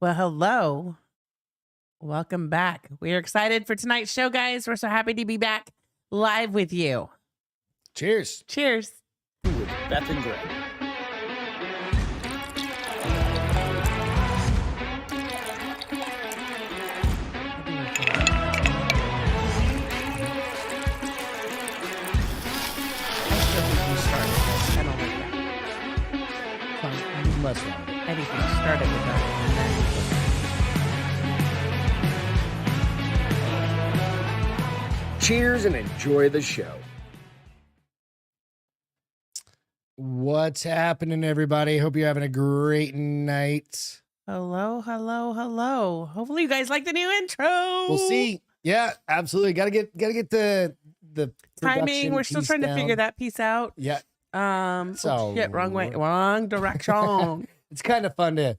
Well, hello. Welcome back. We are excited for tonight's show, guys. We're so happy to be back live with you. Cheers. Cheers. With Beth and Greg. I think we started with that. Cheers and enjoy the show. What's happening, everybody? Hope you're having a great night. Hello, hello, hello. Hopefully you guys like the new intro. We'll see. Yeah, absolutely. Gotta get the timing. We're still trying to figure that piece out. Yeah. Shit, wrong way, wrong direction. It's kind of fun to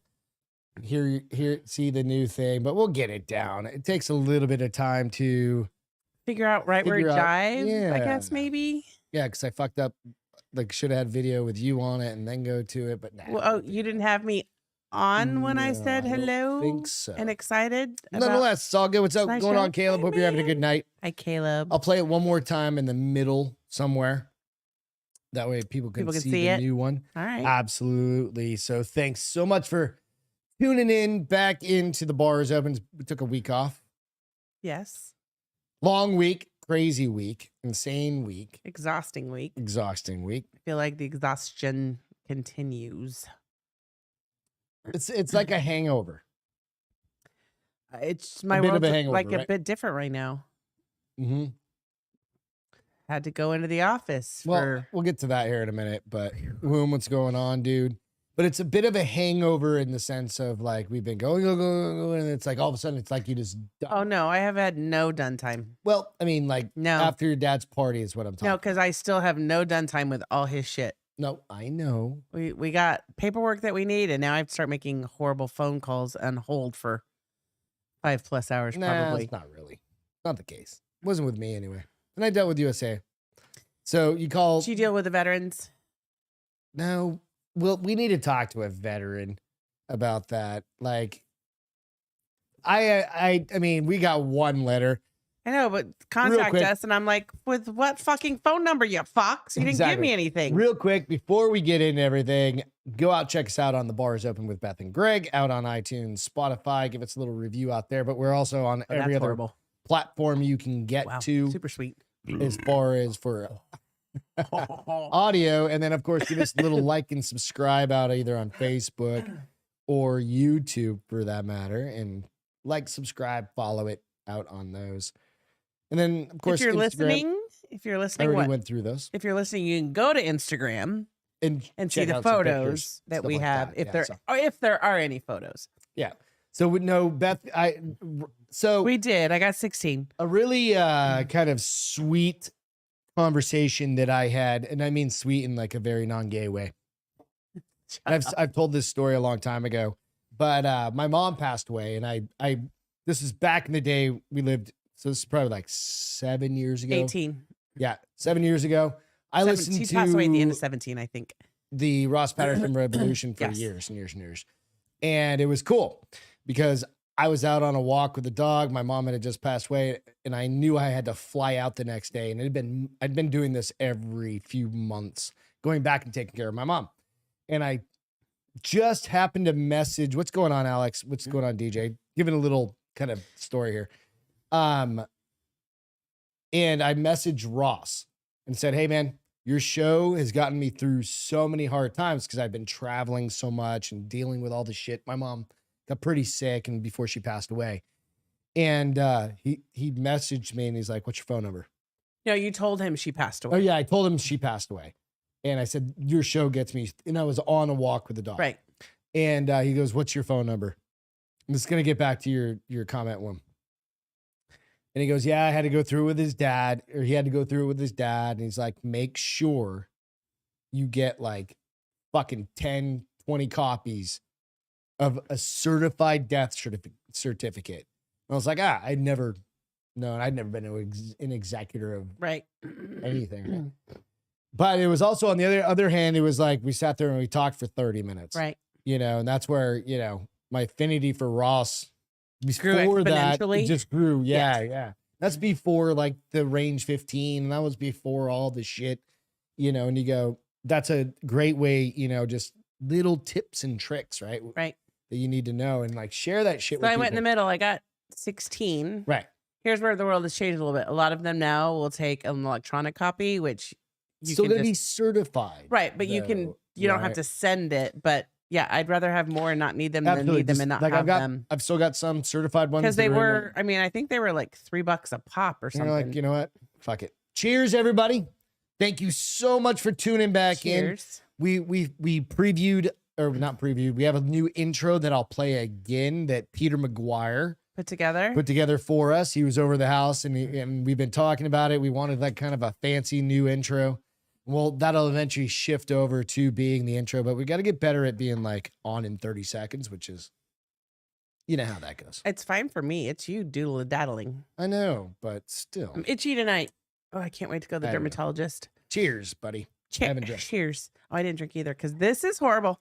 see the new thing, but we'll get it down. It takes a little bit of time to figure out where it jives. Yeah. I guess maybe. Yeah, because I fucked up. Like, should have had video with you on it and then go to it, but nah. Well, you didn't have me on when I said hello. I think so. And excited. Nonetheless, it's all good. What's up going on, Caleb? Hope you're having a good night. Hi, Caleb. I'll play it one more time in the middle somewhere. That way people can see the new one. All right. Absolutely. So thanks so much for tuning in back into the Bars Open. We took a week off. Yes. Long week, crazy week, insane week. Exhausting week. Exhausting week. I feel like the exhaustion continues. It's like a hangover. It's my bit of world's a hangover, like right? a bit different right now. Mm-hmm. Had to go into the office. Well, we'll get to that here in a minute, but what's going on, dude? But it's a bit of a hangover in the sense of like we've been going, and it's like all of a sudden it's like you just done. Oh no, I have had no done time. Well, I mean, like no, after your dad's party is what I'm talking. No, because I still have no done time with all his shit. No, I know. We got paperwork that we need, and now I have to start making horrible phone calls on hold for 5+ hours. Probably. It's not really. Not the case. It wasn't with me anyway. And I dealt with USA. So you call. Did you deal with the veterans? No. Well, we need to talk to a veteran about that. Like, I mean, we got one letter. I know, but contact us, and I'm like, with what fucking phone number, you fucks? You didn't give me anything. Real quick, before we get into everything, go out, check us out on the Bars Open with Beth and Greg, out on iTunes, Spotify. Give us a little review out there, but we're also on every other platform you can get to. Super sweet. As far as for audio, and then of course give us a little like and subscribe out either on Facebook or YouTube for that matter, and like, subscribe, follow it out on those. And then of course if you're Instagram, listening, I already went through those. If you're listening, you can go to Instagram and see the photos that we have, if there are any photos. Yeah. So we know Beth. We did. I got 16. A really kind of sweet conversation that I had, and I mean sweet in like a very non-gay way. I've told this story a long time ago, but my mom passed away, and I this is back in the day we lived. So this is probably like 7 years ago. 18. Yeah, 7 years ago. I listened to. She passed away at the end of 17, I think. The Ross Patterson Revolution for years and years and years, and it was cool because I was out on a walk with the dog. My mom had just passed away, and I knew I had to fly out the next day. And I'd been doing this every few months, going back and taking care of my mom. And I just happened to message, what's going on, Alex? What's going on, DJ? Giving a little kind of story here. And I messaged Ross and said, hey man, your show has gotten me through so many hard times because I've been traveling so much and dealing with all the shit. My mom got pretty sick and before she passed away. And he messaged me and he's like, what's your phone number? No, you told him she passed away. Oh yeah, I told him she passed away. And I said, your show gets me, and I was on a walk with the dog. Right. And he goes, what's your phone number? I'm just going to get back to your comment one. And he goes, yeah, I had to go through with his dad, or he had to go through with his dad. And he's like, make sure you get like fucking 10, 20 copies of a certified death certificate. And I was like, I'd never been an executor of anything. But it was also on the other hand, it was like we sat there and we talked for 30 minutes. Right. You know, and that's where, you know, my affinity for Ross Grew before that, it exponentially? just grew. Yeah, Yes. yeah. That's before like the range 15. And that was before all the shit, and you go, that's a great way, just little tips and tricks, right? Right. That you need to know and like share that shit So with I people. went in the middle. I got 16. Right. Here's where the world has changed a little bit. A lot of them now will take an electronic copy, which you Still can gonna be just, certified. right. But you don't have to send it. But yeah, I'd rather have more and not need them than need them and not have them. I've still got some certified ones. Because they were, I mean, I think they were like $3 a pop or something. You're like, you know what? Fuck it. Cheers, everybody. Thank you so much for tuning back Cheers. in. We previewed, or not previewed. We have a new intro that I'll play again that Peter McGuire put together for us. He was over the house and we've been talking about it. We wanted like kind of a fancy new intro. Well, that'll eventually shift over to being the intro, but we got to get better at being like on in 30 seconds, which is, you know how that goes. It's fine for me. It's you doodle-daddling. I know, but still. I'm itchy tonight. Oh, I can't wait to go to the dermatologist. Cheers, buddy. I haven't drank. Cheers. Oh, I didn't drink either because this is horrible.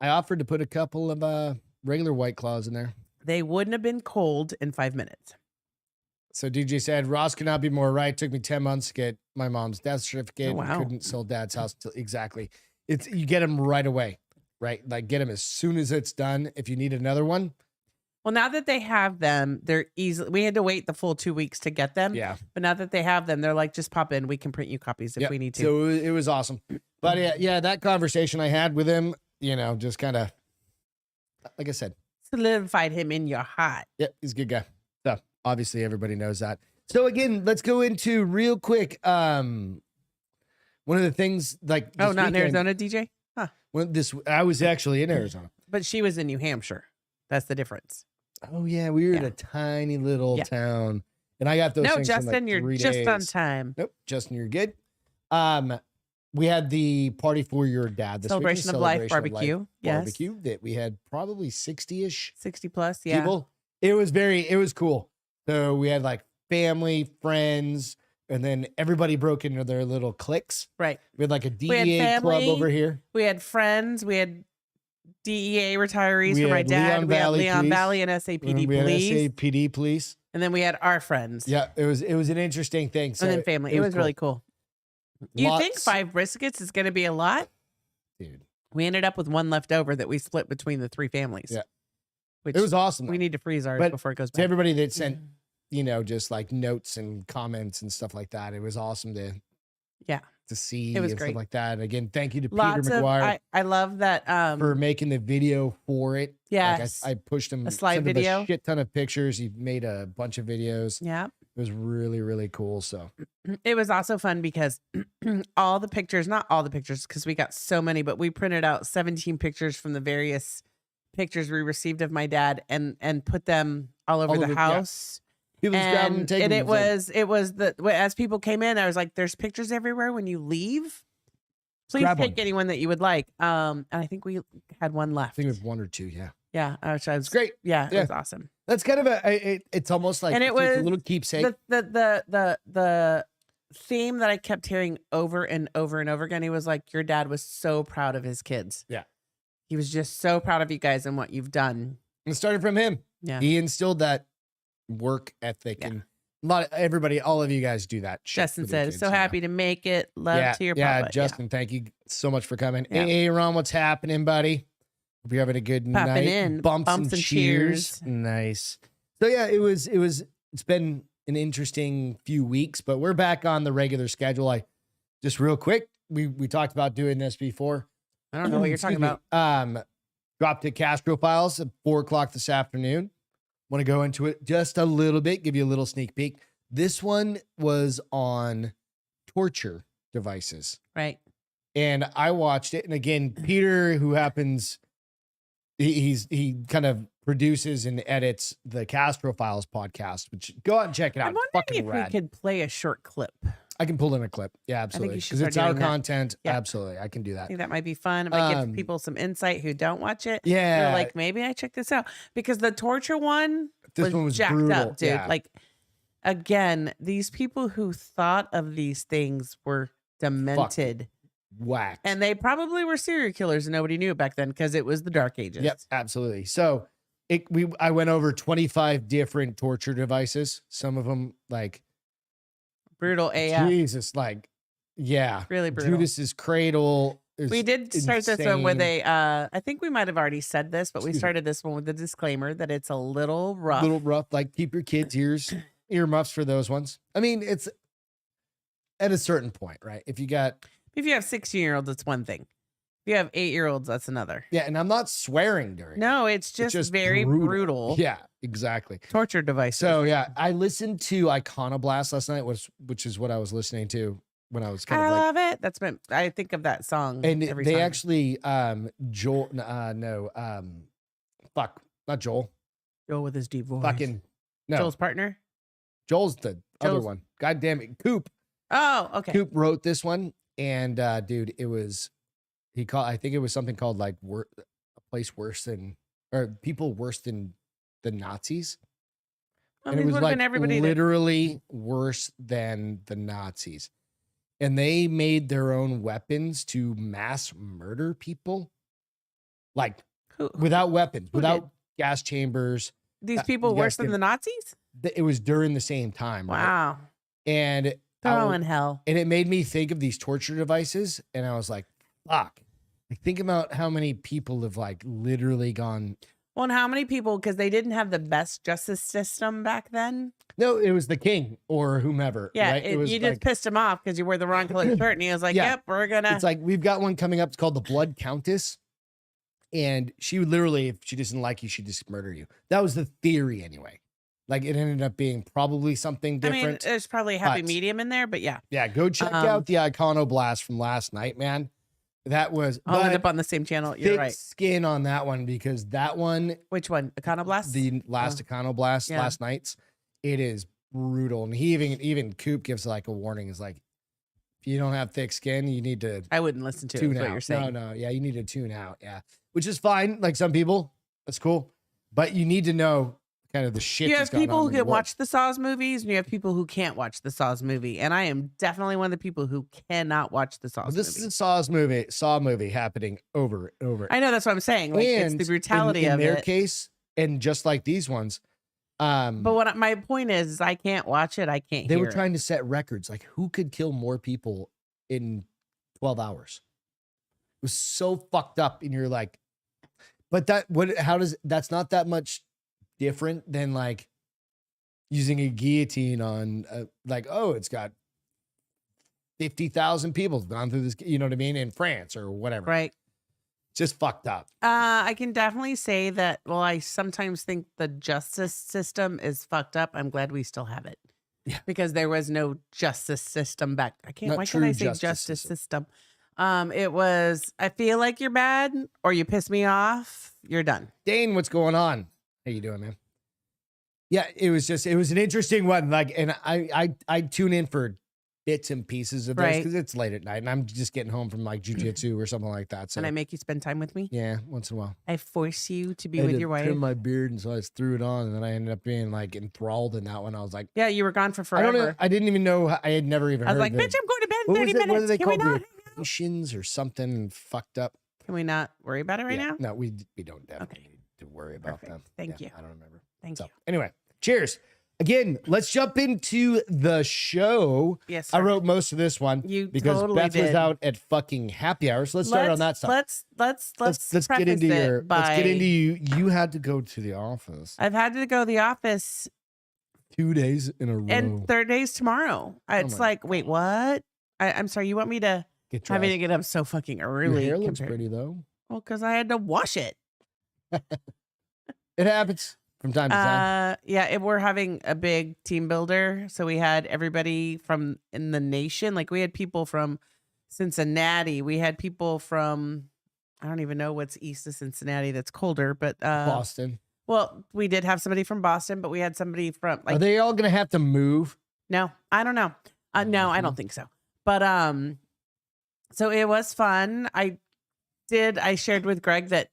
I offered to put a couple of regular White Claws in there. They wouldn't have been cold in 5 minutes. So DJ said, Ross could not be more right. Took me 10 months to get my mom's death certificate. Oh, wow. Couldn't sell dad's house until exactly. You get them right away, right? Like get them as soon as it's done. If you need another one. Well, now that they have them, they're easy. We had to wait the full 2 weeks to get them. Yeah. But now that they have them, they're like, just pop in. We can print you copies if we need to. So it was awesome. But yeah, that conversation I had with him, just kind of, like I said, solidified him in your heart. Yep, he's a good guy. So obviously everybody knows that. So again, let's go into real quick. One of the things like not in Arizona, DJ? Huh. I was actually in Arizona. But she was in New Hampshire. That's the difference. Oh yeah, we were in a tiny little town. And I got those things Justin, in like 3 you're just days. on time. Nope, Justin, you're good. We had the party for your dad this Celebration week. of Life barbecue. Yes. Barbecue that we had probably 60-ish 60 plus, yeah. people. It was cool. So we had like family, friends, and then everybody broke into their little cliques. Right. We had like a DEA club over here. We had friends. We had DEA retirees for my dad. We had Leon Valley and SAPD police. SAPD police. And then we had our friends. Yeah, it was an interesting thing. So and then family. It was really cool. You think 5 briskets is going to be a lot? Dude. We ended up with one left over that we split between the 3 families. Yeah. Which it was awesome. We need to freeze ours before it goes back. To everybody that sent, just like notes and comments and stuff like that, it was awesome to see. It was and great. Stuff like that. And again, thank you to Lots Peter McGuire. I love that. For making the video for it. Yes. Like I pushed him a slide video. A shit ton of pictures. He made a bunch of videos. Yeah. It was really, really cool. So it was also fun because all the pictures, not all the pictures, because we got so many, but we printed out 17 pictures from the various pictures we received of my dad and put them all over the house. Yeah. And it was as people came in, I was like, there's pictures everywhere when you leave. Please take anyone that you would like. And I think we had one left. I think it was 1 or 2. Yeah. Yeah. Which was great. Yeah. It was awesome. That's kind of it's almost like and it was a little keepsake. The theme that I kept hearing over and over and over again. He was like, your dad was so proud of his kids. Yeah. He was just so proud of you guys and what you've done. It started from him. Yeah. He instilled that work ethic and all of you guys do that. Justin said, so happy to make it. Love to your papa. Yeah, Justin, thank you so much for coming. Yeah. Hey, Ron, what's happening, buddy? Hope you're having a good night. In. Bumps and cheers. Nice. So yeah, it's been an interesting few weeks, but we're back on the regular schedule. Just real quick, we talked about doing this before. I don't know what you're talking about. Dropped to Castro Files at 4:00 this afternoon. Want to go into it just a little bit, give you a little sneak peek. This one was on torture devices. Right. And I watched it. And again, Peter, who happens, he kind of produces and edits the Castro Files podcast, which go out and check it out. I'm wondering if we could play a short clip. I can pull in a clip. Yeah, absolutely. Because it's our content. Yeah. Absolutely. I can do that. I think that might be fun. It might give people some insight who don't watch it. Yeah. They're like, maybe I check this out. Because the torture one was jacked brutal. up, dude. Yeah. Like, again, these people who thought of these things were demented. whacked. And they probably were serial killers and nobody knew it back then because it was the Dark Ages. Yep, absolutely. So I went over 25 different torture devices. Some of them like brutal AF. Jesus, like, yeah, really brutal. Judas's cradle. We did start this one with a, I think we might have already said this, but we started this one with the disclaimer that it's a little rough. A little rough. Like, keep your kids' earmuffs for those ones. I mean, it's at a certain point, right? If you have 16-year-olds, it's one thing. If you have 8-year-olds, that's another. Yeah, and I'm not swearing during. No, it's just very brutal. Yeah, exactly. Torture device. So yeah, I listened to Iconoblast last night, which is what I was listening to when I was I love it. That's been, I think of that song. And every they time. actually Joel not Joel. Joel with his deep voice. Fucking no. Joel's partner? Joel's the other one. God damn it. Coop. Oh, okay. Coop wrote this one, and dude, I think it was something called like a place worse than, or people worse than the Nazis. And it was like literally worse than the Nazis. And they made their own weapons to mass murder people. Like without weapons, without gas chambers. These people worse than the Nazis? It was during the same time. Wow. Right? And they're all in hell. And it made me think of these torture devices. And I was like, fuck. Like, think about how many people have like literally gone. Well, and how many people, because they didn't have the best justice system back then. No, it was the king or whomever. Yeah, right? It was you just pissed him off because you wore the wrong color shirt. And he was like, yep, we're going to. It's like, we've got one coming up. It's called the Blood Countess. And she would literally, if she doesn't like you, she'd just murder you. That was the theory anyway. Like, it ended up being probably something different. I mean, there's probably a happy medium in there, but yeah. Yeah, go check out the Iconoblast from last night, man. That was. I'll end up on the same channel. You're right. Skin on that one, because that one. Which one? Iconoblast? The last Iconoblast, last night's. It is brutal. And he even Coop gives like a warning. Is like, if you don't have thick skin, you need to. I wouldn't listen to tune it. out. What you're saying. No. Yeah, you need to tune out. Yeah, which is fine. Like some people, that's cool. But you need to know kind of the shit. You have people who can watch the Saws movies, and you have people who can't watch the Saws movie. And I am definitely one of the people who cannot watch the Saws movie. This is a Saw movie happening over and over. I know, that's what I'm saying. Like, it's the brutality of it. In their case, and just like these ones. But what my point is I can't watch it. I can't They hear were trying to set records. Like, who could kill more people in 12 hours? It was so fucked up. And you're like, but that's not that much different than like using a guillotine on like, oh, it's got 50,000 people gone through this, you know what I mean, in France or whatever. Right. Just fucked up. I can definitely say that. Well, I sometimes think the justice system is fucked up. I'm glad we still have it. Yeah. Because there was no justice system back. Why can't I say justice system? It was, I feel like you're bad or you piss me off, you're done. Dane, what's going on? How you doing, man? Yeah, it was an interesting one. Like, and I tune in for bits and pieces of this because it's late at night and I'm just getting home from like jujitsu or something like that. So, and I make you spend time with me? Yeah, once in a while. I force you to be with your wife. I trimmed my beard, and so I just threw it on, and then I ended up being like enthralled in that one. I was like, yeah, you were gone for forever. I didn't even know. I had never even heard. I was like, bitch, I'm going to bed in 30 minutes. What are they called? Rotations or something fucked up? Can we not worry about it right now? No, we don't definitely need to worry about them. Thank you. I don't remember. Thank you. Anyway, cheers. Again, let's jump into the show. Yes, sir. I wrote most of this one because totally Beth was out at fucking happy hour. So let's start on that stuff. Let's get into you. You had to go to the office. I've had to go to the office 2 days in a row. And 3rd day's tomorrow. It's like, wait, what? I'm sorry. You want me to have me to get up so fucking early? Your hair looks pretty though. Well, because I had to wash it. It happens. From time to time. Yeah, we're having a big team builder. So we had everybody from in the nation. Like we had people from Cincinnati. We had people from, I don't even know what's east of Cincinnati that's colder, but Boston. Well, we did have somebody from Boston, but we had somebody from like. Are they all going to have to move? No, I don't know. No, I don't think so. But so it was fun. I shared with Greg that.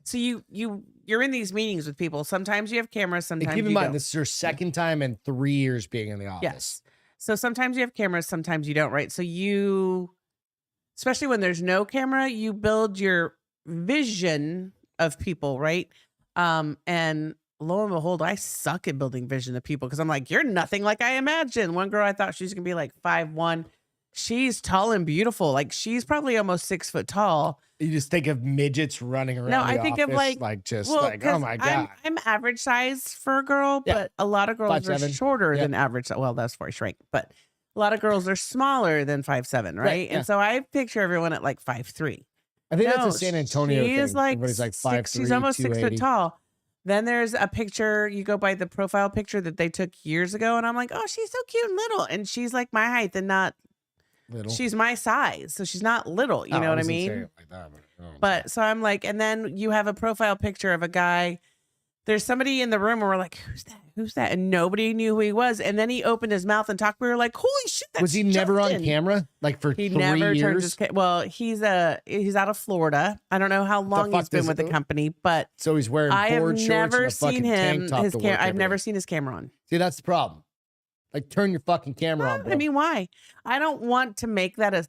So you're in these meetings with people. Sometimes you have cameras. Sometimes keep in mind, don't. this is your second time in 3 years being in the office. Yes. So sometimes you have cameras. Sometimes you don't. Right. So you especially when there's no camera, you build your vision of people, right? And lo and behold, I suck at building vision of people because I'm like, you're nothing like I imagined. One girl, I thought she was gonna be like 5'1". She's tall and beautiful. Like she's probably almost 6 foot tall. You just think of midgets running around. No, I think of like oh my God. I'm average size for a girl, but a lot of girls are 5'7". shorter than average. Well, that's before I shrank, but a lot of girls are smaller than 5'7", right? And so I picture everyone at like 5'3". I think that's a San Antonio she thing. is like Everybody's like 5'3", she's almost 6 foot tall. Then there's a picture, you go by the profile picture that they took years ago, and I'm like, oh, she's so cute and little. And she's like my height and not little. She's my size, so she's not little. You know what I mean? Like that, but so I'm like, and then you have a profile picture of a guy. There's somebody in the room where we're like, who's that? Who's that? And nobody knew who he was. And then he opened his mouth and talked. We were like, holy shit. That's was he never on camera? Like for 3 never years? Well, he's out of Florida. I don't know how long he's been with the company, but so he's wearing board shorts and a fucking tank top to work I've never seen his camera on. See, that's the problem. Like, turn your fucking camera on, bro. I mean, why? I don't want to make that a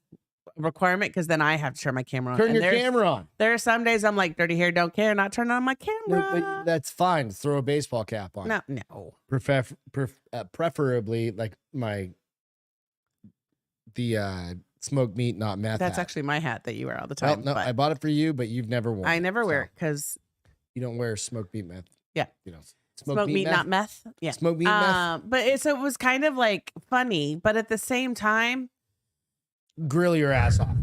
requirement because then I have to turn my camera on. Turn your camera on. There are some days I'm like, dirty hair, don't care, not turning on my camera. No, but that's fine. Throw a baseball cap on. No. Preferably like the smoked meat, not meth. That's actually my hat that you wear all the time. Well, no, I bought it for you, but you've never worn it. I never wear it because you don't wear smoked meat meth. Yeah. You know, smoked meat, not meth. Yeah. Smoked meat, meth. But it was kind of like funny, but at the same time, grill your ass off.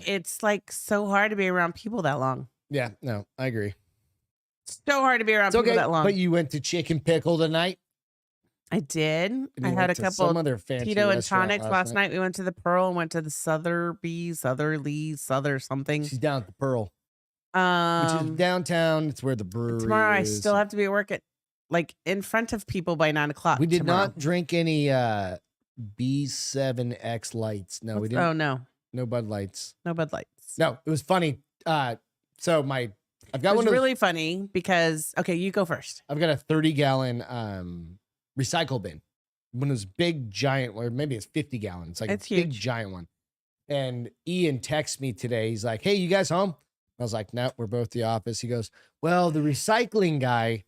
It's like so hard to be around people that long. Yeah, no, I agree. So hard to be around people that long. But you went to Chicken Pickle tonight. I did. I had a couple some other fancy Tito and tonics last night. We went to the Pearl and went to the Southerly, something. She's down at the Pearl, which is downtown. It's where the brewery tomorrow is. I still have to be at work at like in front of people by 9 o'clock. We did not drink any B7X lights. No, we didn't. Oh no. No Bud Lights. No Bud Lights. No, it was funny. So I've got one. It was really funny because you go first. I've got a 30-gallon recycle bin. One of those big giant, or maybe it's 50 gallons. Like it's a big giant one. And Ian texts me today. He's like, "Hey, you guys home?" I was like, "No, we're both at the office." He goes, "Well, the recycling guy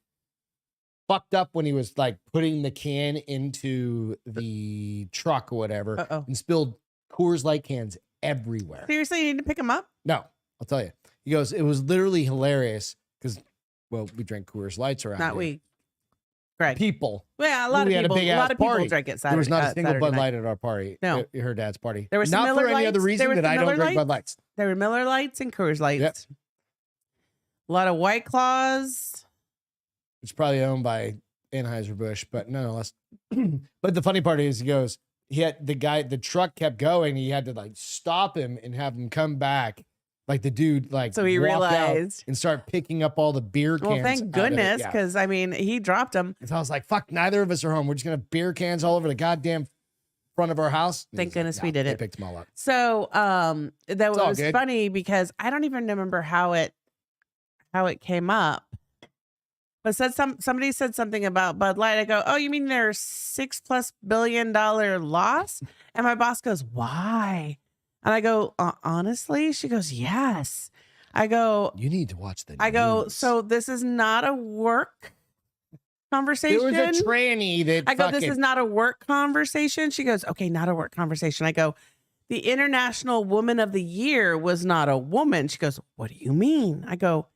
fucked up when he was like putting the can into the truck or whatever and spilled Coors Light cans everywhere." Seriously, you need to pick him up? No, I'll tell you. He goes, "It was literally hilarious because, well, we drank Coors Lights around Not here. we. Greg. People. Yeah, a lot of people. A lot of people drank it Saturday. There was not a single Saturday Bud night. Light at our party. No. At her dad's party. There was not Miller for any other Lights. reason that I don't drink Bud Lights. There were Miller Lights and Coors Lights. Yep. A lot of White Claws. It's probably owned by Anheuser-Busch, but nonetheless. But the funny part is, he goes, the truck kept going. He had to like stop him and have him come back. Like the dude, like, so he realized and start picking up all the beer cans. Well, thank goodness, because I mean, he dropped them. And so I was like, fuck, neither of us are home. We're just gonna have beer cans all over the goddamn front of our house. Thank goodness we did it. Picked them all up. So that was funny because I don't even remember how it came up. But somebody said something about Bud Light. I go, oh, you mean their $6+ billion loss? And my boss goes, why? And I go, honestly? She goes, yes. I go, you need to watch the news. I go, so this is not a work conversation. There was a tranny that I go, this is not a work conversation. She goes, okay, not a work conversation. I go, the International Woman of the Year was not a woman. She goes, what do you mean? I go,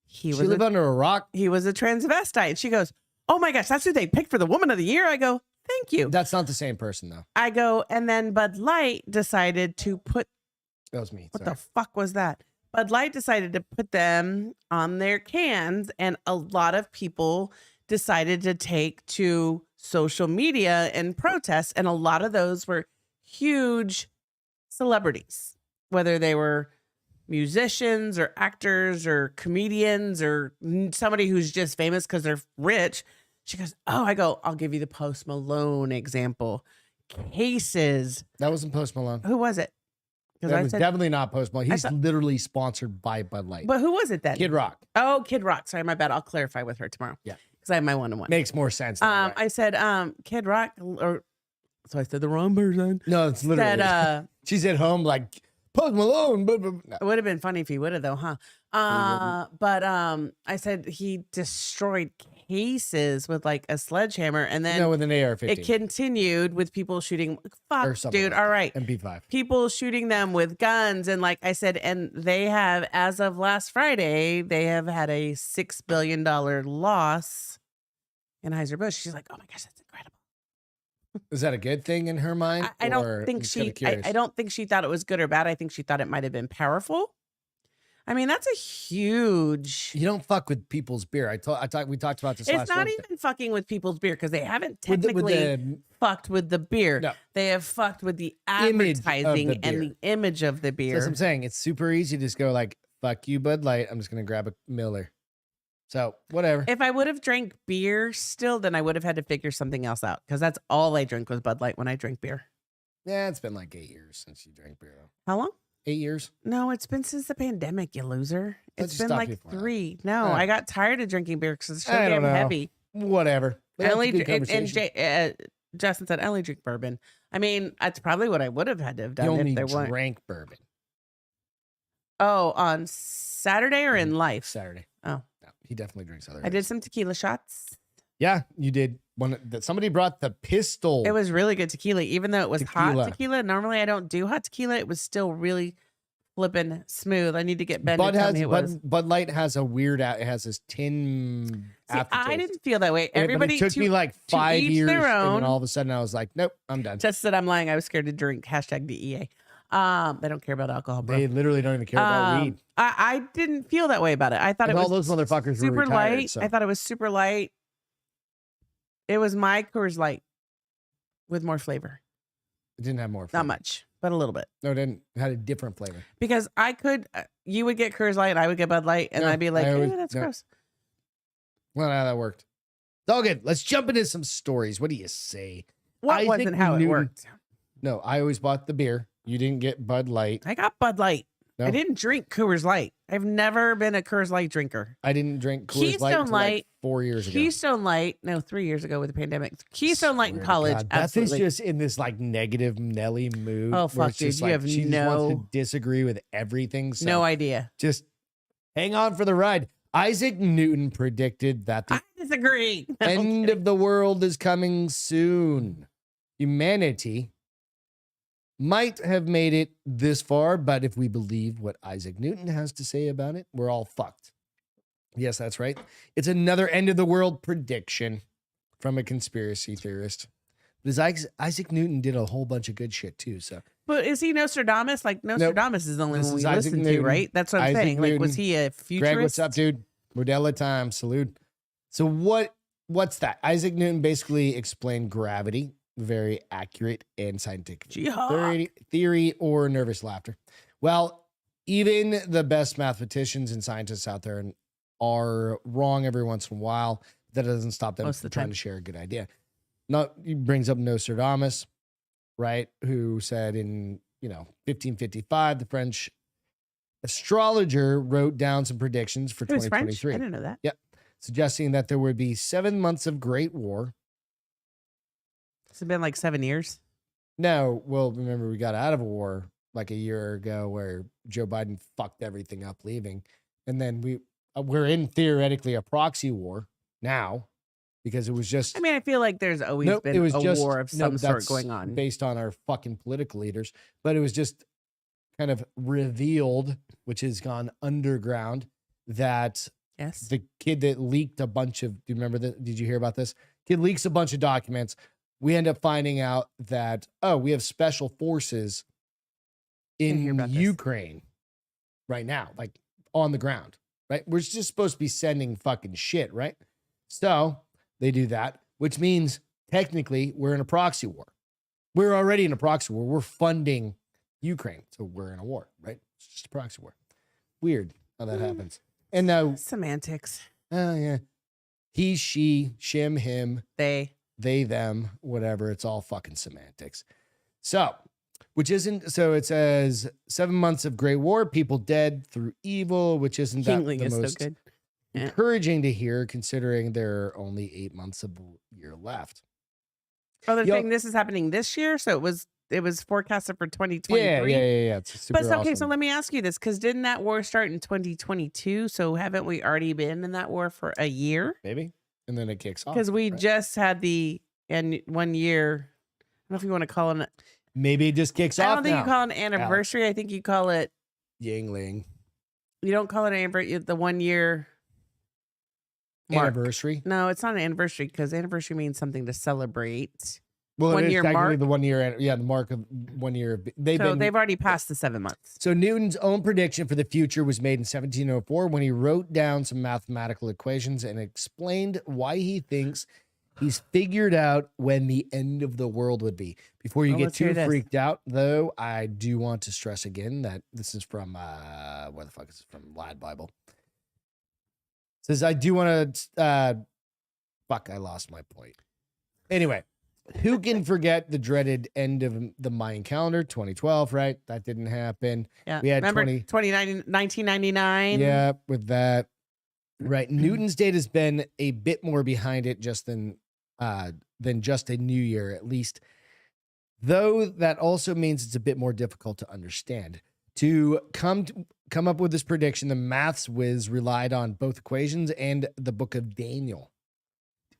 she lived under a rock. He was a transvestite. She goes, oh my gosh, that's who they picked for the Woman of the Year. I go, thank you. That's not the same person, though. I go, and then Bud Light decided to put. That was me. What the fuck was that? Bud Light decided to put them on their cans, and a lot of people decided to take to social media and protest, and a lot of those were huge celebrities, whether they were musicians or actors or comedians or somebody who's just famous because they're rich. She goes, oh, I go, I'll give you the Post Malone example. Cases. That wasn't Post Malone. Who was it? That was definitely not Post Malone. He's literally sponsored by Bud Light. But who was it then? Kid Rock. Oh, Kid Rock. Sorry, my bad. I'll clarify with her tomorrow. Yeah. Because I have my one-on-one. Makes more sense. Right? I said, Kid Rock, or so I said the wrong person. No, it's literally. She's at home like Post Malone. No. It would have been funny if he would have, though, huh? But I said he destroyed cases with like a sledgehammer, and then with an AR-15. it continued with people shooting. Fuck, dude. Like all right, MP5. People shooting them with guns, and like I said, and they have, as of last Friday, they have had a $6 billion loss in Anheuser-Busch. She's like, oh my gosh, that's incredible. Is that a good thing in her mind? I don't think I don't think she thought it was good or bad. I think she thought it might have been powerful. I mean, that's a huge. You don't fuck with people's beer. We talked about this. It's not even fucking with people's beer because they haven't technically fucked with the beer. No. They have fucked with the advertising and the image of the beer. That's what I'm saying. It's super easy to just go like, "Fuck you, Bud Light. I'm just gonna grab a Miller." So whatever. If I would have drank beer still, then I would have had to figure something else out because that's all I drink was Bud Light when I drink beer. Yeah, it's been like 8 years since you drank beer. How long? 8 years. No, it's been since the pandemic, you loser. It's been like 3. That. No, I got tired of drinking beer because it's so damn heavy. Whatever. Justin said, I only drink bourbon. I mean, that's probably what I would have had to have done. You only if there drank bourbon. Oh, on Saturday or in life? Saturday. Oh. No, he definitely drinks other. I did some tequila shots. Yeah, you did. Somebody brought the pistol. It was really good tequila, even though it was hot tequila. Normally, I don't do hot tequila. It was still really flipping smooth. I need to get Ben to tell me it was. Bud Light has a weird. It has this tin aftertaste. I didn't feel that way. Everybody, it took me like 5 years, their own. and then all of a sudden I was like, nope, I'm done. Just that I'm lying. I was scared to drink. #DEA. They don't care about alcohol, bro. They literally don't even care about weed. I didn't feel that way about it. I thought it was all those motherfuckers super were retired, light. so. I thought it was super light. It was my Coors Light with more flavor. It didn't have more flavor. Not much, but a little bit. No, it didn't. It had a different flavor. Because I could, you would get Coors Light, I would get Bud Light, and I'd be like, that's gross. Well, how that worked. It's all good. Let's jump into some stories. What do you say? What wasn't how it worked? No, I always bought the beer. You didn't get Bud Light. I got Bud Light. No? I didn't drink Coors Light. I've never been a Coors Light drinker. I didn't drink Coors Light until like 4 years ago. Keystone Light, no, 3 years ago with the pandemic. Keystone Light in college, absolutely. Beth is just in this like negative Nelly mood. Oh, fuck, dude. You have she just wants to disagree with everything. So no idea. Just hang on for the ride. Isaac Newton predicted that the I disagree. end of the world is coming soon. Humanity might have made it this far, but if we believe what Isaac Newton has to say about it, we're all fucked. Yes, that's right. It's another end of the world prediction from a conspiracy theorist. Because Isaac Newton did a whole bunch of good shit too. So, but is he Nostradamus? Like Nostradamus is the only one we listen to, right? That's what I'm saying. Like, was he a futurist? Greg, what's up, dude? Modella time. Salute. So what's that? Isaac Newton basically explained gravity. Very accurate and scientific theory or nervous laughter. Well, even the best mathematicians and scientists out there are wrong every once in a while. That doesn't stop them from trying to share a good idea. He brings up Nostradamus, right? Who said in 1555 the French astrologer wrote down some predictions for 2023. French? I didn't know that. Yep, suggesting that there would be 7 months of great war. It's been like 7 years. No, well, remember we got out of a war like a year ago where Joe Biden fucked everything up leaving. And then we're in theoretically a proxy war now because it was just. I mean, I feel like there's always been a war of some sort going on. Based on our fucking political leaders. But it was just kind of revealed, which has gone underground, that the kid that leaked a bunch of. Do you remember that? Did you hear about this? Kid leaks a bunch of documents. We end up finding out that, we have special forces in Ukraine right now, like on the ground, right? We're just supposed to be sending fucking shit, right? So they do that, which means technically we're in a proxy war. We're already in a proxy war. We're funding Ukraine. So we're in a war, right? It's just a proxy war. Weird how that happens. And now semantics. Oh, yeah. He, she, shim, him. They, them, whatever. It's all fucking semantics. So it says 7 months of great war, people dead through evil, which isn't that the most encouraging to hear, considering there are only 8 months of the year left. Oh, they're saying this is happening this year? So it was it was forecasted for 2023. Yeah. It's super But okay, awesome. so let me ask you this, because didn't that war start in 2022? So haven't we already been in that war for a year? Maybe, and then it kicks off. Because we just had the 1 year. I don't know if you want to call it. Maybe it just kicks off. I don't think now. you call it an anniversary. I think you call it Yingling You don't call it an anniversary. The 1 year mark. anniversary. No, it's not an anniversary because anniversary means something to celebrate. Well, 1 it is year technically mark. the 1 year. Yeah, the mark of 1 year. They've already passed the 7 months. So Newton's own prediction for the future was made in 1704 when he wrote down some mathematical equations and explained why he thinks he's figured out when the end of the world would be. Before you get let's hear too this. freaked out, though, I do want to stress again that this is from where the fuck is this from? Lad Bible. It says I do want to fuck, I lost my point. Anyway, who can forget the dreaded end of the Mayan calendar, 2012, right? That didn't happen. Yeah. We had Remember 1999? Yeah, with that. Right. Newton's date has been a bit more behind it than just a new year, at least. Though that also means it's a bit more difficult to understand. To come up with this prediction, the maths whiz relied on both equations and the book of Daniel,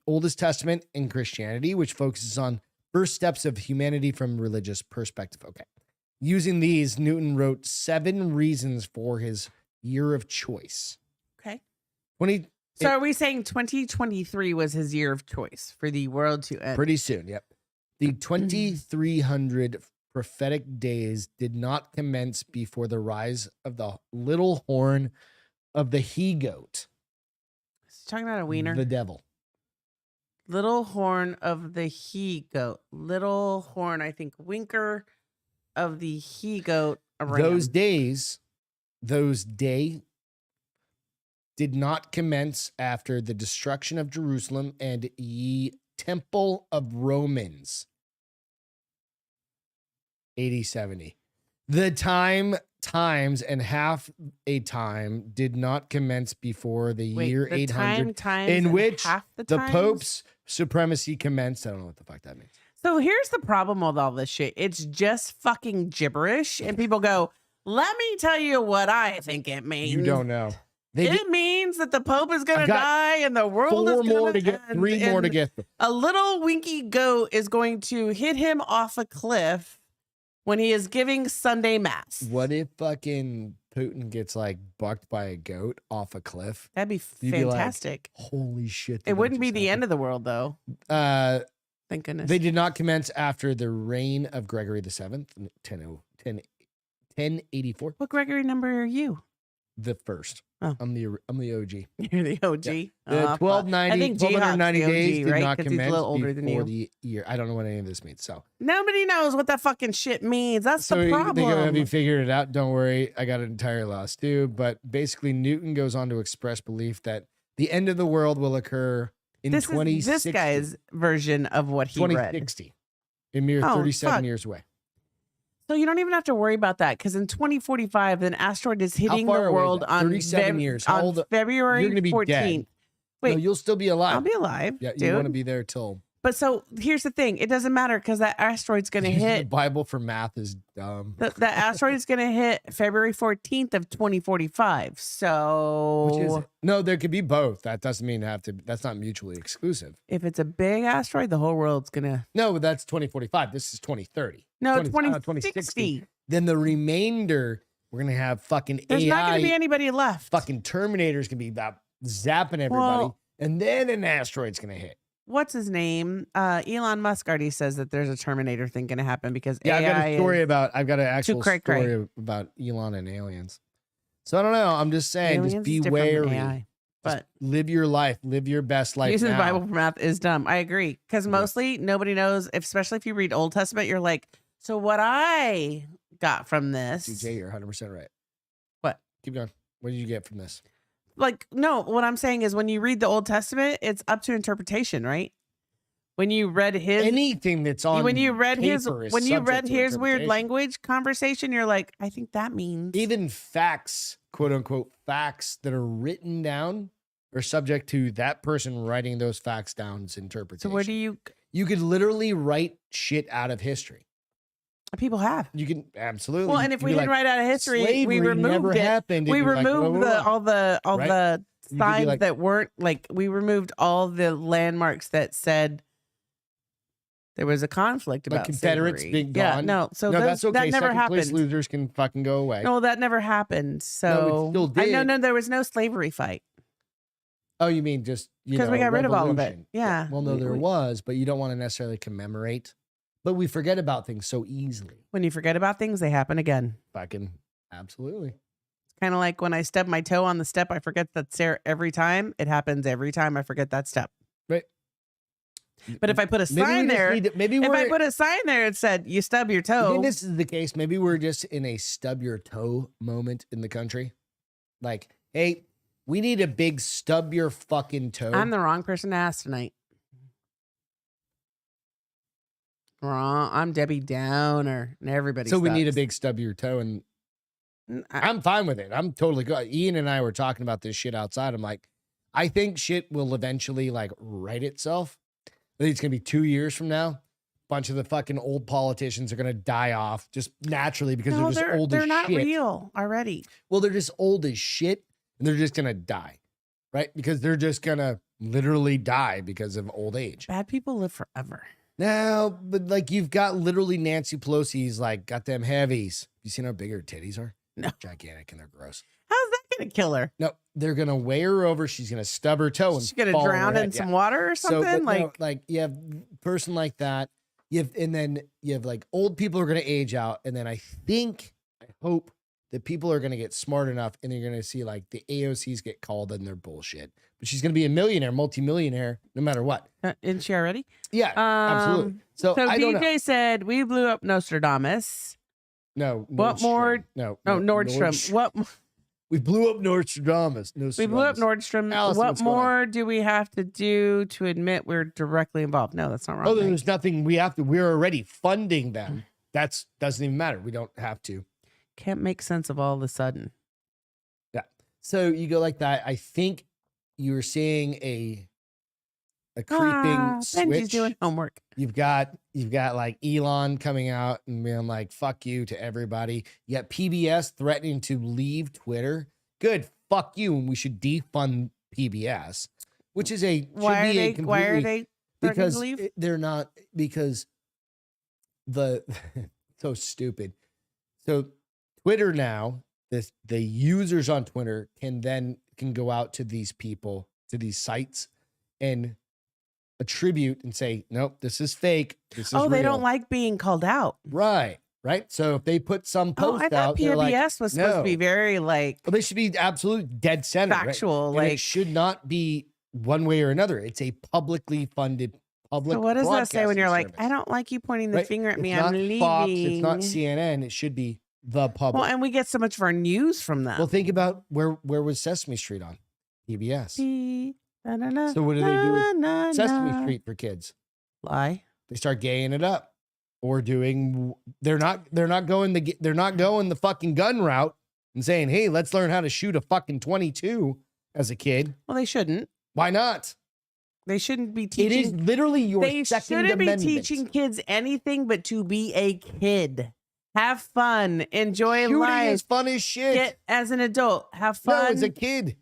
oldest testament in Christianity, which focuses on first steps of humanity from a religious perspective. Okay. Using these, Newton wrote 7 reasons for his year of choice. Okay. So are we saying 2023 was his year of choice for the world to end? Pretty soon, yep. The 2300 prophetic days did not commence before the rise of the little horn of the he-goat. Is he talking about a wiener? The devil. Little horn of the he-goat. Little horn, I think, winker of the he-goat. Those day did not commence after the destruction of Jerusalem and ye temple of Romans. 80-70. The times and half a time did not commence before the year 800 in which the Pope's supremacy commenced. I don't know what the fuck that means. So here's the problem with all this shit. It's just fucking gibberish. And people go, let me tell you what I think it means. You don't know. It means that the Pope is going to die and the world is going to end. 3 more to get. A little winky goat is going to hit him off a cliff when he is giving Sunday Mass. What if fucking Putin gets like bucked by a goat off a cliff? That'd be fantastic. Be like, holy shit. It wouldn't be the end of the world, though. Thank goodness. They did not commence after the reign of Gregory VII, 1084. What Gregory number are you? The first. Oh. I'm the OG. You're the OG. Yeah. The 1290 days did right? not commence he's a little older than before you. the year. I don't know what any of this means. So nobody knows what that fucking shit means. That's the problem. Have you figured it out? Don't worry. I got it entirely lost too. But basically, Newton goes on to express belief that the end of the world will occur in 2060. This guy's version of what he read. 2060. A mere 37 years away. So you don't even have to worry about that because in 2045, an asteroid is hitting the world on 37 years. How old? February You're gonna be 14th. dead. Wait, no, you'll still be alive. I'll be alive. Yeah, dude. you want to be there till. But so here's the thing: it doesn't matter because that asteroid's going to hit. The Bible for math is dumb. The asteroid is going to hit February 14th of 2045. So Which is it? No, there could be both. That doesn't mean that's not mutually exclusive. If it's a big asteroid, the whole world's going to. No, that's 2045. This is 2030. No, 2060. Then the remainder, we're gonna have fucking There's AI. not going to be anybody left. Fucking Terminator's gonna be about zapping everybody, and then an asteroid's gonna hit. What's his name? Elon Musk already says that there's a Terminator thing going to happen because AI I've got an actual story about Elon and aliens. So I don't know. I'm just saying, aliens just be is different from wary. AI, but live your life, live your best life. Using now. the Bible for math is dumb. I agree because mostly nobody knows, especially if you read Old Testament. You're like, so what I got from this? CJ, you're 100% right. What? Keep going. What did you get from this? Like, no, what I'm saying is when you read the Old Testament, it's up to interpretation, right? When you read his anything that's on when you read his weird language conversation, you're like, I think that means even facts, quote unquote facts that are written down are subject to that person writing those facts down's interpretation. So where do you could literally write shit out of history. People have. You can absolutely. Well, and if we didn't write out of history, we removed never it. happened. We removed all the Right? signs like, that weren't like, we removed all the landmarks that said there was a conflict about Confederates slavery. being gone. Yeah, so that's okay. that never Second place happened. losers can fucking go away. No, that never happened. So No, it still did. No, there was no slavery fight. Oh, you mean just because we got rid of all of it? Yeah. Well, no, there was, but you don't want to necessarily commemorate. But we forget about things so easily. When you forget about things, they happen again. Fucking absolutely. It's kind of like when I stub my toe on the step, I forget that stair every time. It happens every time I forget that step. Right. But if I put a sign there, if I put a sign there, it said you stub your toe. I think this is the case. Maybe we're just in a stub your toe moment in the country. Like, hey, we need a big stub your fucking toe. I'm the wrong person to ask tonight. Wrong. I'm Debbie Downer, and everybody. So we need a big stub your toe, and I'm fine with it. I'm totally good. Ian and I were talking about this shit outside. I'm like, I think shit will eventually like right itself. I think it's gonna be 2 years from now. A bunch of the fucking old politicians are gonna die off just naturally because they're just old as shit. They're not real already. Well, they're just old as shit, and they're just gonna die, right? Because they're just gonna literally die because of old age. Bad people live forever. No, but like you've got literally Nancy Pelosi's like got them heavies. You seen how big her titties are? No. Gigantic, and they're gross. How's that gonna kill her? No, they're gonna weigh her over. She's gonna stub her toe and she's gonna drown in some water or something. So, like you have a person like that. And then you have like old people are gonna age out, and then I hope that people are gonna get smart enough, and they're gonna see like the AOCs get called and they're bullshit. But she's gonna be a millionaire, multimillionaire, no matter what. Isn't she already? Yeah, absolutely. So I don't know. DJ said we blew up Nostradamus. No. What more? No. Nordstrom. What? We blew up Nostradamus. We blew up Nordstrom. Allison, what more do we have to do to admit we're directly involved? No, that's not wrong. Oh, there's nothing we have to. We're already funding them. That doesn't even matter. We don't have to. Can't make sense of all of a sudden. Yeah. So you go like that. I think you're seeing a creeping switch. Benji's doing homework. You've got like Elon coming out and being like, fuck you to everybody. You got PBS threatening to leave Twitter. Good. Fuck you. And we should defund PBS, which is why are they threatening to leave? They're not, because so stupid. So Twitter now, the users on Twitter can go out to these people, to these sites, and attribute and say, nope, this is fake. This is real. They don't like being called out. Right. So if they put some post I thought PBS was supposed to be very like. Well, they should be absolute dead center. Factual. Right? Like it should not be one way or another. It's a publicly funded public. So what does that say when you're service. like, I don't like you pointing the finger at me. I'm leaving. Fox, it's not CNN. It should be the public. Well, and we get so much of our news from them. Well, think about where was Sesame Street on? PBS. So what do they do with Sesame Street for kids? Lie. They start gaying it up, or doing. They're not going the fucking gun route and saying, hey, let's learn how to shoot a fucking 22 as a kid. Well, they shouldn't. Why not? They shouldn't be teaching. It is literally your Second Amendment. They shouldn't be teaching kids anything but to be a kid. Have fun. Enjoy Shooting life. is fun as shit. Get as an adult. Have fun. No, as a kid.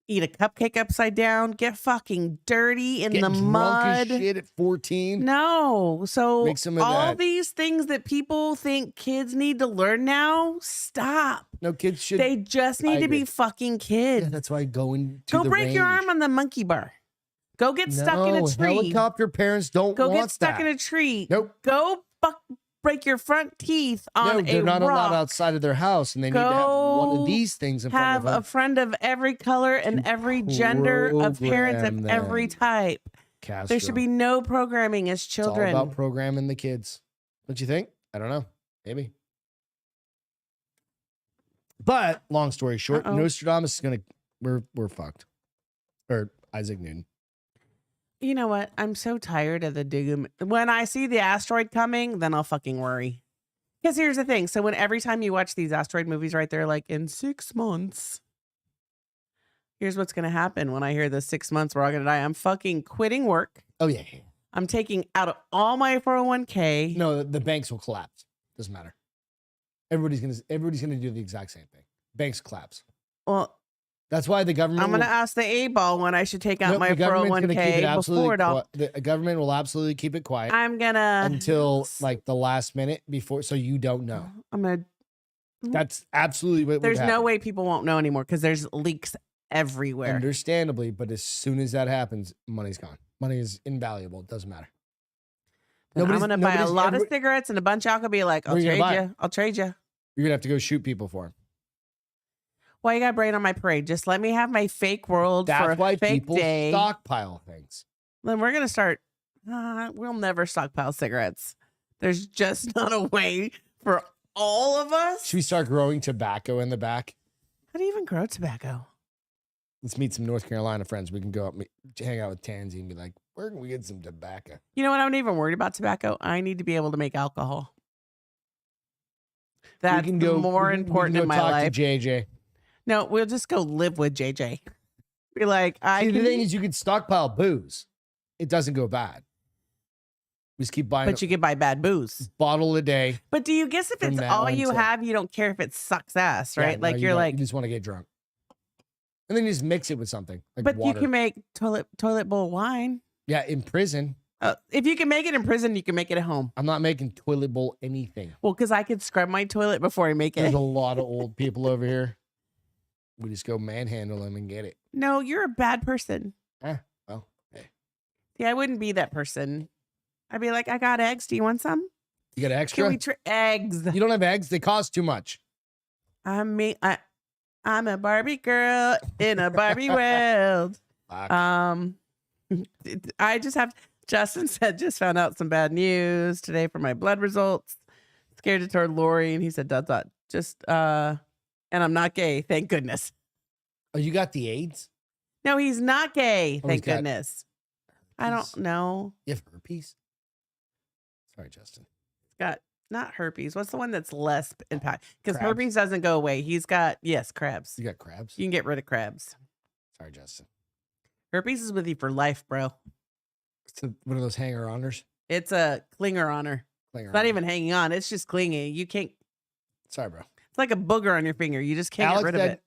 Eat a cupcake upside down. Get fucking dirty in Get the mud. Drunk as shit at 14. No. So Make some of all that. these things that people think kids need to learn now, stop. No, kids should. They just need to be fucking kids. Yeah, that's why going to Go break your arm on the monkey bar. Go get stuck in a tree. Helicopter parents don't Go want get stuck that. in a tree. Nope. Go break your front teeth on a they're not rock. allowed outside of their house, and they need to have one of these things in front of them. Have a friend of every color and every gender of parents of every type. Castro. There should be no programming as children. It's all about programming the kids. Don't you think? I don't know. Maybe. But long story short, Nostradamus is gonna. We're fucked. Or Isaac Newton. You know what? I'm so tired of the doom. When I see the asteroid coming, then I'll fucking worry. Because here's the thing. So every time you watch these asteroid movies, right, they're like, in 6 months, here's what's going to happen when I hear the 6 months we're all going to die. I'm fucking quitting work. Oh, yeah. I'm taking out all my 401k. No, the banks will collapse. Doesn't matter. Everybody's gonna do the exact same thing. Banks collapse. Well, that's why the government. I'm gonna ask the A-ball when I should take out my 401k before it all. The government will absolutely keep it quiet. I'm gonna until like the last minute before, so you don't know. I'm gonna. That's absolutely what. There's no way people won't know anymore because there's leaks everywhere. Understandably, but as soon as that happens, money's gone. Money is invaluable. It doesn't matter. I'm gonna buy a lot of cigarettes and a bunch of alcohol. Be like, I'll trade you. I'll trade you. You're gonna have to go shoot people for them. Why you got brain on my parade? Just let me have my fake world for a fake people day. Stockpile things. Then we're gonna start. We'll never stockpile cigarettes. There's just not a way for all of us. Should we start growing tobacco in the back? How do you even grow tobacco? Let's meet some North Carolina friends. We can go up, hang out with Tansy and be like, where can we get some tobacco? You know what? I'm not even worried about tobacco. I need to be able to make alcohol. That's more important in my life. To JJ. No, we'll just go live with JJ. Be like, the thing is, you can stockpile booze. It doesn't go bad. We just keep buying. But you can buy bad booze. Bottle a day. But do you guess if it's all you have, you don't care if it sucks ass, right? Yeah, like you're like, you just want to get drunk. And then you just mix it with something. Like but water. You can make toilet bowl wine. Yeah, in prison. If you can make it in prison, you can make it at home. I'm not making toilet bowl anything. Well, because I could scrub my toilet before I make it. There's a lot of old people over here. We just go manhandle them and get it. No, you're a bad person. Well, hey. See, I wouldn't be that person. I'd be like, I got eggs. Do you want some? You got extra? Can we eggs? You don't have eggs? They cost too much. I'm a Barbie girl in a Barbie world. I just have. Justin said, just found out some bad news today for my blood results. Scared to tell Lori, and he said, and I'm not gay, thank goodness. Oh, you got the AIDS? No, he's not gay, thank goodness. I don't know. You have herpes? Sorry, Justin. He's got not herpes. What's the one that's less impact? Because herpes doesn't go away. He's got, crabs. You got crabs? You can get rid of crabs. Sorry, Justin. Herpes is with you for life, bro. It's one of those hanger-oners? It's a clinger-oner. It's not even hanging on. It's just clinging. You can't. Sorry, bro. It's like a booger on your finger. You just can't get rid of it.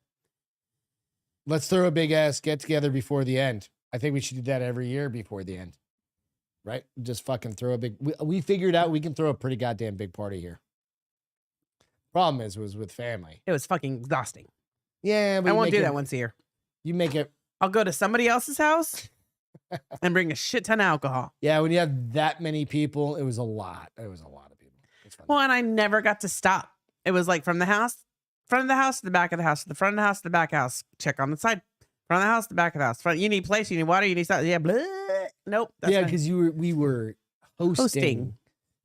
Let's throw a big-ass get-together before the end. I think we should do that every year before the end. Right? Just fucking throw a big... We figured out we can throw a pretty goddamn big party here. Problem is, it was with family. It was fucking exhausting. Yeah, but I won't do that once a year. You make it... I'll go to somebody else's house and bring a shit ton of alcohol. Yeah, when you have that many people, it was a lot. It was a lot of people. Well, and I never got to stop. It was like from the house, front of the house to the back of the house, to the front of the house to the back house. Check on the side. Front of the house to the back of the house. Front, you need place, you need water, you need stuff. Yeah, blah. Nope. Yeah, because we were hosting.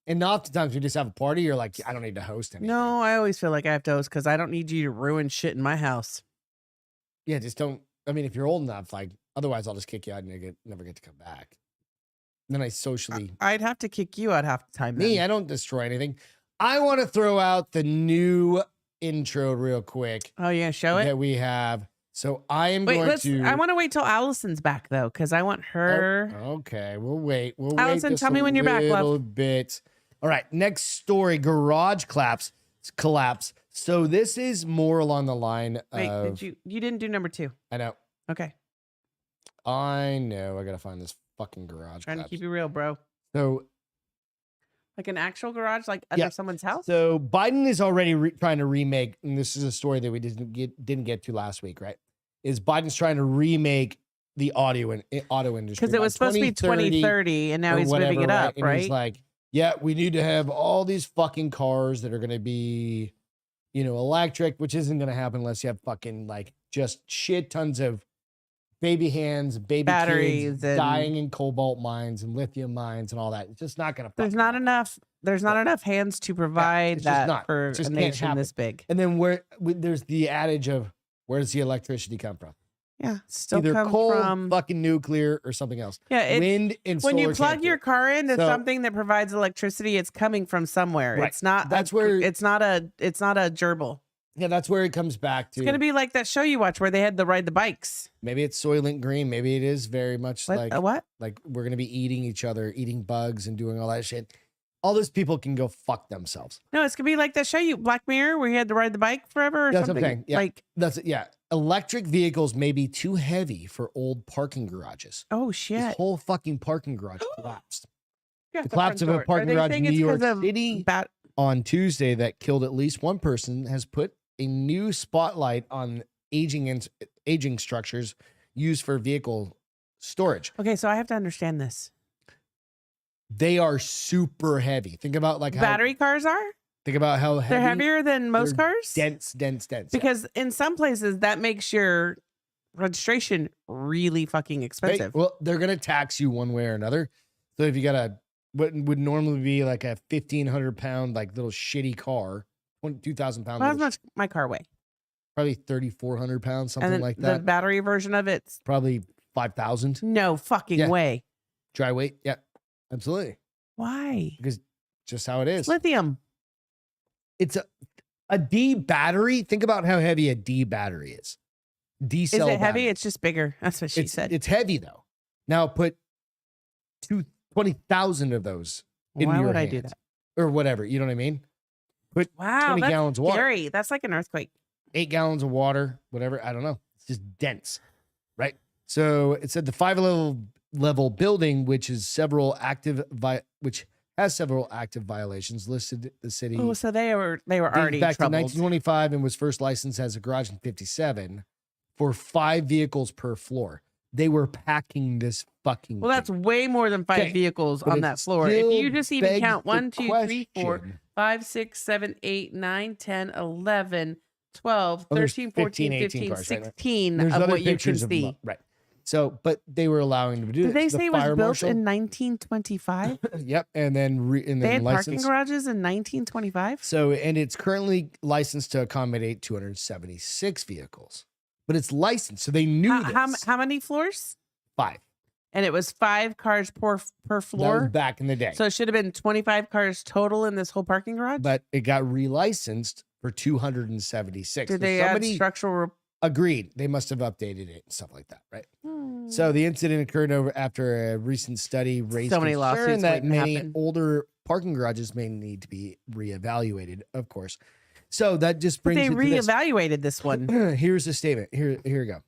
And oftentimes we just have a party. You're like, I don't need to host anything. No, I always feel like I have to host because I don't need you to ruin shit in my house. Yeah, just don't. I mean, if you're old enough, like, otherwise I'll just kick you out and you never get to come back. Then I socially. I'd have to kick you out half the time. Me, I don't destroy anything. I want to throw out the new intro real quick. Oh, you gonna show it? That we have. So I am going to. I want to wait till Allison's back though, because I want her. Oh, okay, we'll wait. Allison, tell me when you're back, love. A little bit. All right, next story: garage collapse. So this is more along the line of. Wait, you didn't do number 2? I know. Okay. I know. I gotta find this fucking garage. Trying to keep you real, bro. So. Like an actual garage, like under someone's house. So Biden is already trying to remake, and this is a story that we didn't get to last week, right? Is Biden's trying to remake the auto industry because it was supposed to be 2030, and now he's moving it up, right? And he's like, yeah, we need to have all these fucking cars that are going to be, electric, which isn't going to happen unless you have fucking like just shit tons of baby hands, baby batteries, kids dying in cobalt mines and lithium mines and all that. It's just not going to. There's not enough hands to provide that for a nation this big. And then there's the adage of where does the electricity come from? Yeah, still either come coal, from fucking nuclear, or something else. Yeah, wind and solar. When you plug your car into So- something that provides electricity, it's coming from somewhere. Right. It's not. That's where- it's not a gerbil. Yeah, that's where it comes back to. It's gonna be like that show you watch where they had to ride the bikes. Maybe it's Soylent Green. Maybe it is very much What? like A what? like we're gonna be eating each other, eating bugs and doing all that shit. all those people can go fuck themselves. No, it's gonna be like that show Black Mirror, where you had to ride the bike forever or That's something. what I'm saying. Yeah. Like, That's it. Yeah. Electric vehicles may be too heavy for old parking garages. oh This shit. whole fucking parking garage collapsed. Yeah, The collapse of a parking garage in New York City on Tuesday that killed at least one person has put a new spotlight on aging structures used for vehicle storage. Okay, so I have to understand this. They are super heavy. Think about like how Battery cars are? Think about how heavy. They're heavier than most They're cars? Dense. Because in some places that makes your registration really fucking expensive. Well, they're gonna tax you one way or another. So if you got what would normally be like a 1,500-pound like little shitty car, 2,000 pounds. How much my car weigh? Probably 3,400 pounds, something And like that. The battery version of it's Probably 5,000. no fucking way. Dry weight. Yeah, absolutely. Why? Because just how it is. Lithium. It's a D battery. Think about how heavy a D battery is. D cell. Is it heavy? battery. It's just bigger. That's what she said. It's heavy though. Now put 20,000 of those in Why your would I hands, do that? or whatever. You know what I mean? Put Wow, 20 that's gallons of water. scary. That's like an earthquake. 8 gallons of water, whatever. I don't know. It's just dense, right? So it said the 5-level building, which has several active violations, listed the city. Oh, so they were already back to troubled. 1925 and was first licensed as a garage in 57 for 5 vehicles per floor. They were packing this fucking. Well, that's thing. way more than 5 Okay, vehicles but on it that floor. If still you just even begs count the 1, 2, 3, 4, question. 5, 6, 7, 8, 9, 10, 11, 12, Oh, there's 13, 14, 18 15, cars, right? 16 There's of other what you can pictures of see. them, right? So, but they were allowing them to do Did this. they say it was built in 1925? Yep, and then They had parking licensed. garages in 1925? So, and it's currently licensed to accommodate 276 vehicles, but it's licensed, so they knew this. How many floors? 5. And it was 5 cars per That was floor? back in the day. So it should have been 25 cars total in this whole parking garage? But it got relicensed for 276. Did So they add somebody structural? agreed. They must have updated it and stuff like that, right? So the incident occurred after a recent study raised So many concern lawsuits that waiting to many happen. older parking garages may need to be reevaluated, of course. So that just brings They it to this. reevaluated this one. Here's a statement. Here we go.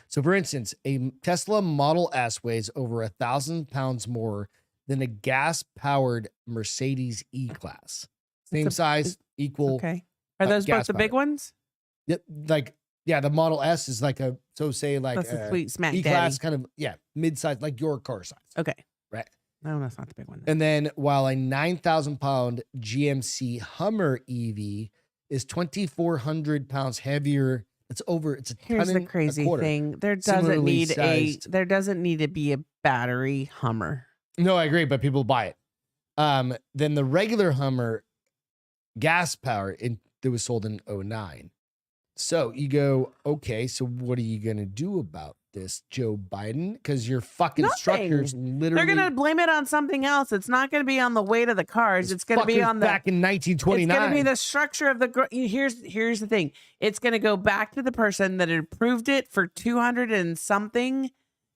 So, for instance, a Tesla Model S weighs over 1,000 pounds more than a gas-powered Mercedes E-Class. Same size, equal. Okay. Are those both the big ones? Yeah, the Model S is like a, so say like That's a sweet smack E-Class daddy. kind of, mid-size, like your car size. Okay. Right. No, that's not the big one. And then while a 9,000-pound GMC Hummer EV is 2,400 pounds heavier. It's a Here's ton the and a crazy quarter. thing. There Similarly sized. doesn't need to be a battery Hummer. No, I agree, but people buy it. Then the regular Hummer gas power that was sold in 2009. So you go, okay, so what are you going to do about this, Joe Biden? Because your fucking structure's literally. They're going to blame it on something else. It's not going to be on the weight of the cars. It's going to be on the. Back in 1929. It's going to be the structure of the. Here's the thing. It's going to go back to the person that approved it for 200 and something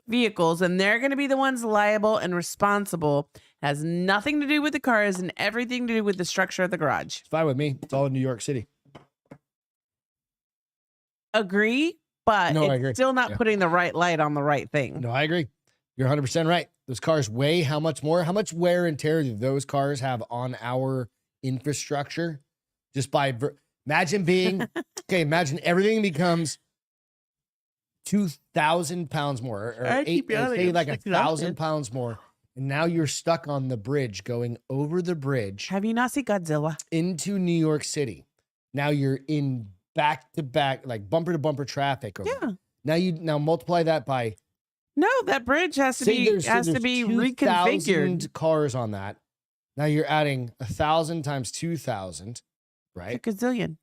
vehicles, and they're going to be the ones liable and responsible. It has nothing to do with the cars and everything to do with the structure of the garage. It's fine with me. It's all in New York City. Agree, but No, I it's agree. still not Yeah. putting the right light on the right thing. No, I agree. You're 100% right. Those cars weigh how much more? How much wear and tear do those cars have on our infrastructure? Just by imagine being imagine everything becomes 2,000 pounds more, or I keep yelling, say like it's 1,000 exhausted. pounds more, and now you're stuck on the bridge, going over the bridge Have you not seen Godzilla? into New York City. Now you're in back to back, like bumper to bumper traffic. Over Yeah. there. Now multiply that by. No, that bridge has to Say be there's reconfigured. 2,000 cars on that. Now you're adding 1,000 times 2,000, It's a right? gazillion.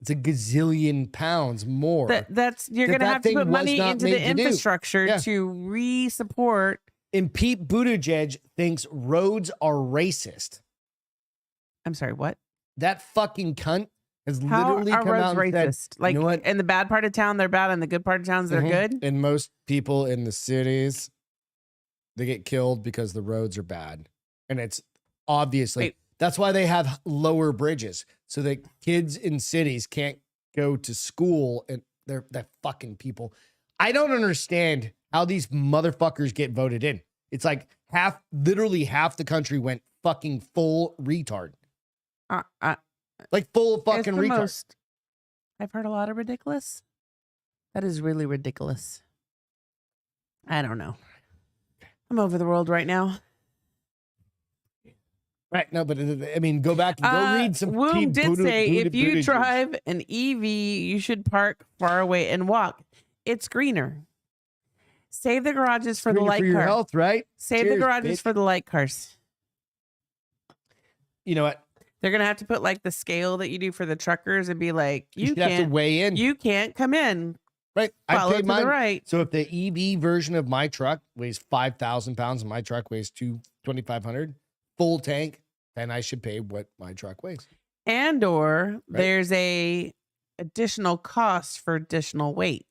It's a gazillion pounds more. That's you're that gonna that have to thing put was money not into made the to do. infrastructure Yeah. to re-support. And Pete Buttigieg thinks roads are racist. I'm sorry, what? That fucking cunt has How literally are come roads out and said, racist? Like you know what? in the bad part of town, they're bad, and the good part of towns, they're Mhm. good. And most people in the cities, they get killed because the roads are bad. And it's obviously. Wait. That's why they have lower bridges so that kids in cities can't go to school, and they're fucking people. I don't understand how these motherfuckers get voted in. It's like literally half the country went fucking full retard. Like full fucking retard. I've heard a lot of ridiculous. That is really ridiculous. I don't know. I'm over the world right now. Right. No, but I mean, go back and go read some. Womb did say if you drive an EV, you should park far away and walk. It's greener. Save the garages for the light cars. For your health, right? Save the garages for the light cars. You know what? They're going to have to put like the scale that you do for the truckers and be like, you can't have to weigh in. You can't come in. Right. Follow to the right. So if the EV version of my truck weighs 5,000 pounds and my truck weighs 2,500, full tank, then I should pay what my truck weighs. And or there's a additional cost for additional weight.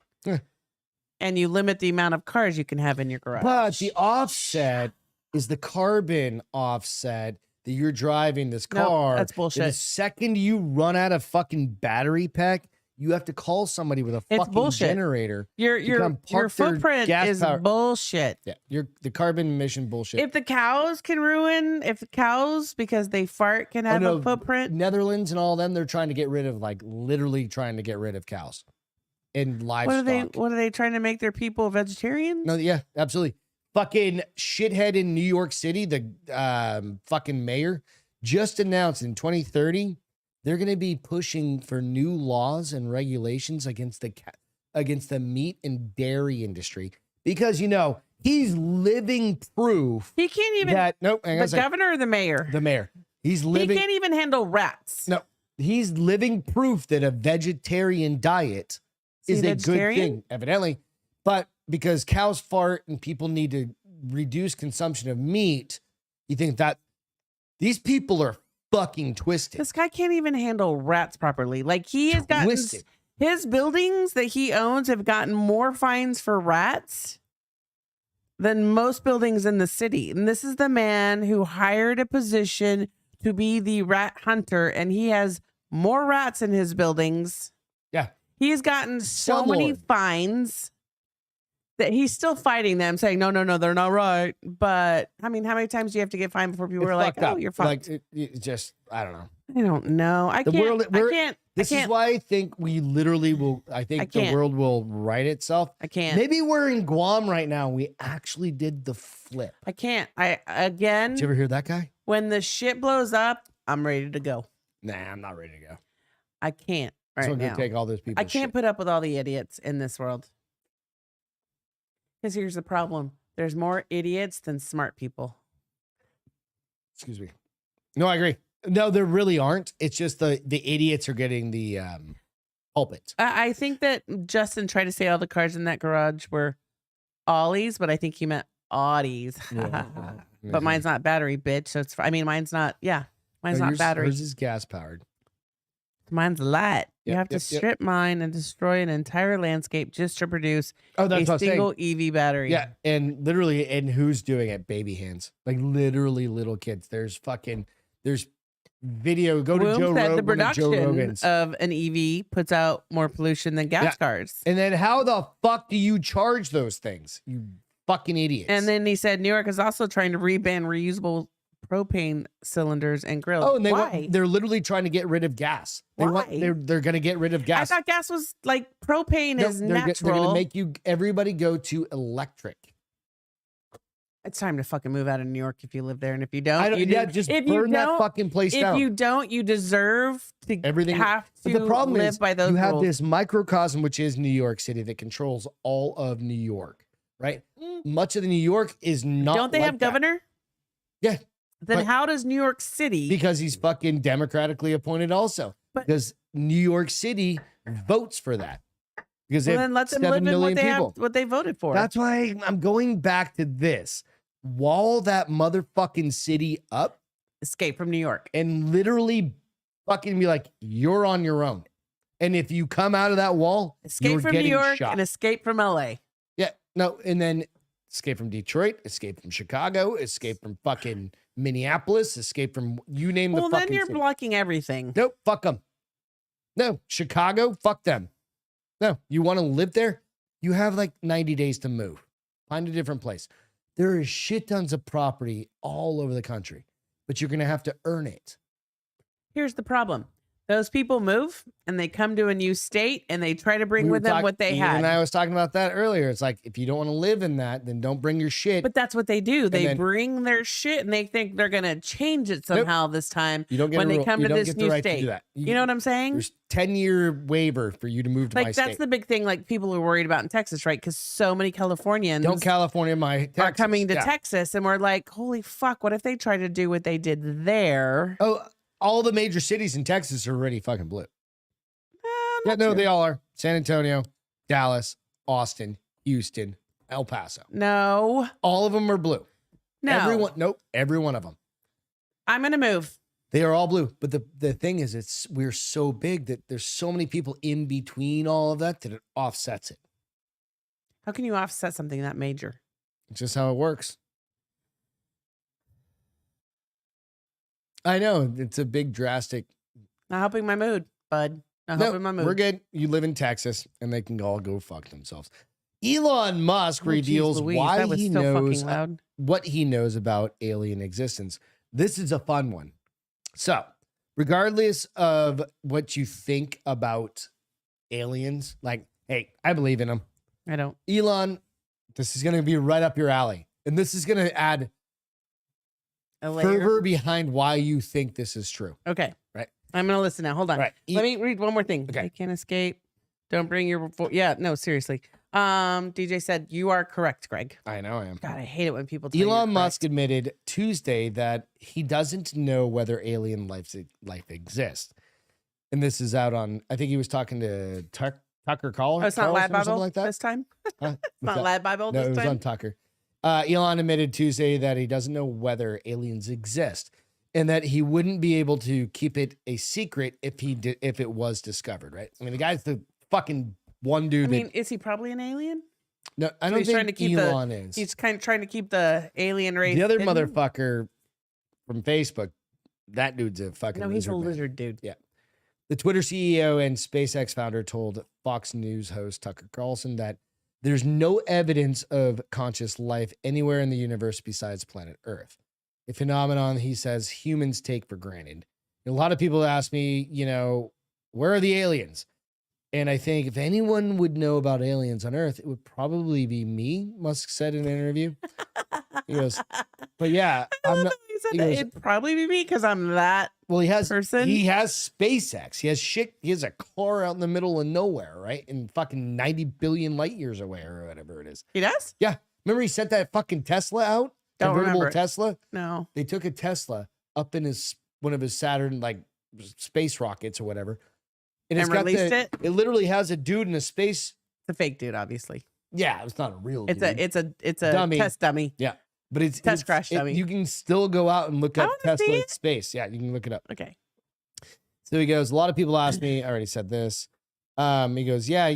And you limit the amount of cars you can have in your garage. But the offset is the carbon offset that you're driving this car. No, that's bullshit. The second you run out of fucking battery pack, you have to call somebody with a fucking generator. Your footprint is bullshit. Yeah, the carbon emission bullshit. If the cows because they fart can have a footprint. Netherlands and all them, they're trying to get rid of literally trying to get rid of cows and livestock. What are they trying to make their people vegetarians? No, yeah, absolutely. Fucking shithead in New York City, the fucking mayor just announced in 2030 they're going to be pushing for new laws and regulations against the meat and dairy industry because he's living proof. He can't even. The governor or the mayor? The mayor. He can't even handle rats. No, he's living proof that a vegetarian diet is a good thing, evidently. But because cows fart and people need to reduce consumption of meat, you think that these people are fucking twisted. This guy can't even handle rats properly. Like he has gotten his buildings that he owns have gotten more fines for rats than most buildings in the city. And this is the man who hired a position to be the rat hunter, and he has more rats in his buildings. Yeah. He's gotten so many fines that he's still fighting them, saying, no, they're not right. But, I mean, how many times do you have to get fined before people are like, oh, you're fucked? It just, I don't know. I don't know. This is why I think we literally will, the world will right itself. I can't. Maybe we're in Guam right now. We actually did the flip. I can't. Did you ever hear that guy? When the shit blows up, I'm ready to go. Nah, I'm not ready to go. I can't right now. Take all those people. I can't put up with all the idiots in this world. Because here's the problem. There's more idiots than smart people. Excuse me. No, I agree. No, there really aren't. It's just the idiots are getting the pulpit. I think that Justin tried to say all the cars in that garage were Ollies, but I think he meant Audis. Yeah. But mine's not battery, bitch. So it's, mine's not, mine's not battery. Yours is gas powered. Mine's light. You have to strip mine and destroy an entire landscape just to produce a single EV battery. Yeah, and literally, and who's doing it? Baby hands. Like literally little kids. There's video. Go to Joe Rogan. The production of an EV puts out more pollution than gas cars. And then how the fuck do you charge those things? You fucking idiots. And then he said New York is also trying to reban reusable propane cylinders and grills. Oh, and they're literally trying to get rid of gas. They're going to get rid of gas. I thought gas was like propane is natural. They're going to make everybody go to electric. It's time to fucking move out of New York if you live there, and if you don't, just burn that fucking place down. If you don't, you deserve to have to the problem live by those rules. You have this microcosm, which is New York City, that controls all of New York, right? Much of the New York is not. Don't they have governor? Yeah. Then how does New York City? Because he's fucking democratically appointed also. Because New York City votes for that. Because then let them live in what they voted for. That's why I'm going back to this. Wall that motherfucking city up. Escape from New York. And literally fucking be like, you're on your own. And if you come out of that wall, escape from New York and escape from LA. Yeah. No, and then Escape from Detroit, escape from Chicago, escape from fucking Minneapolis, escape from you name the Well, fucking then you're city. blocking everything. Nope, fuck them. No, Chicago, fuck them. No, you want to live there? You have like 90 days to move. Find a different place. There is shit tons of property all over the country, but you're going to have to earn it. Here's the problem. Those people move and they come to a new state and they try to bring with them what they had. And I was talking about that earlier. It's like, if you don't want to live in that, then don't bring your shit. But that's what they do. They bring their shit and they think they're going to change it somehow this time you don't get when they come to this new state. To do that. You know what I'm saying? There's 10-year waiver for you to move to my state. That's the big thing like people are worried about in Texas, right? Because so many Californians are coming to Texas and we're like, holy fuck, what if they try to do what they did there? Oh, all the major cities in Texas are already fucking blue. No, they all are. San Antonio, Dallas, Austin, Houston, El Paso. No. All of them are blue. No. Every one of them. I'm going to move. They are all blue. But the thing is, we're so big that there's so many people in between all of that it offsets it. How can you offset something that major? It's just how it works. I know. It's a big, drastic. Not helping my mood, bud. Not helping my mood. We're good. You live in Texas, and they can all go fuck themselves. Elon Musk reveals why he knows what he knows about alien existence. This is a fun one. So, regardless of what you think about aliens, like, hey, I believe in them. I don't. Elon, this is going to be right up your alley. And this is going to add fervor behind why you think this is true. Okay. Right. I'm going to listen now. Hold on. Right. Let me read one more thing. Okay. You can't escape. Don't bring your... Yeah, no, seriously. DJ said, you are correct, Greg. I know I am. God, I hate it when people tell Elon Musk admitted Tuesday that he doesn't know whether alien life exists. And this is out on, I think he was talking to Tucker Carlson. Oh, it's not Lad Bible like that? this time? Huh? It's not Lad Bible no, this time? No, it was on Tucker. Elon admitted Tuesday that he doesn't know whether aliens exist and that he wouldn't be able to keep it a secret if it was discovered, right? I mean, the guy's the fucking one dude. I mean, is he probably an alien? No, I don't think Elon is. He's kind of trying to keep the alien race. The other hidden. motherfucker from Facebook, that dude's a fucking No, he's a man. lizard dude. Yeah. The Twitter CEO and SpaceX founder told Fox News host Tucker Carlson that there's no evidence of conscious life anywhere in the universe besides planet Earth. A phenomenon he says humans take for granted. A lot of people ask me, where are the aliens? And I think if anyone would know about aliens on Earth, it would probably be me, Musk said in an interview. He goes, but yeah, I'm not. He goes, it'd probably be me because I'm that person. He has SpaceX. He has shit. He has a car out in the middle of nowhere, right? And fucking 90 billion light years away or whatever it is. He does? Yeah. Remember he sent that fucking Tesla out? Don't Convertible remember. Tesla? No. They took a Tesla up in one of his Saturn space rockets or whatever. And it's released it? It literally has a dude in a space. It's a fake dude, obviously. Yeah, it's not a real dude. It's a dummy. test dummy. Yeah. But it's test crash dummy. You can still go out and look up Tesla in space. Yeah, you can look it up. Okay. So he goes, a lot of people ask me, I already said this. He goes, yeah,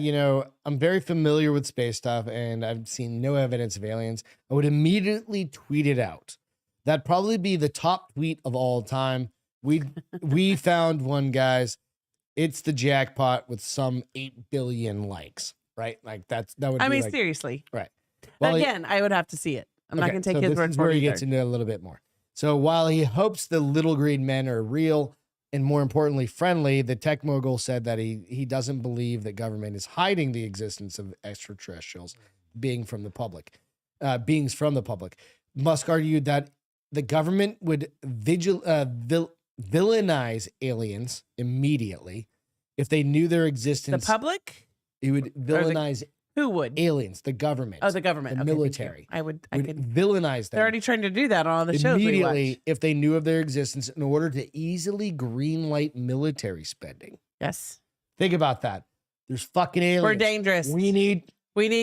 I'm very familiar with space stuff and I've seen no evidence of aliens. I would immediately tweet it out. That'd probably be the top tweet of all time. We found one, guys. It's the jackpot with some 8 billion likes, right? Like that would. I be mean, seriously, right? Well, again, I would have to see it. I'm not going to take his word for it. He gets into it a little bit more. So while he hopes the little green men are real and more importantly friendly, the tech mogul said that he doesn't believe that government is hiding the existence of extraterrestrials beings from the public. Musk argued that the government would villainize aliens immediately if they knew their existence. The public? It would villainize who would? Aliens, the government. Oh, the government. The military. I could villainize them. They're already trying to do that on all the shows immediately if they knew of their existence in order to easily greenlight military spending. Yes. Think about that. There's fucking aliens. We're dangerous. We need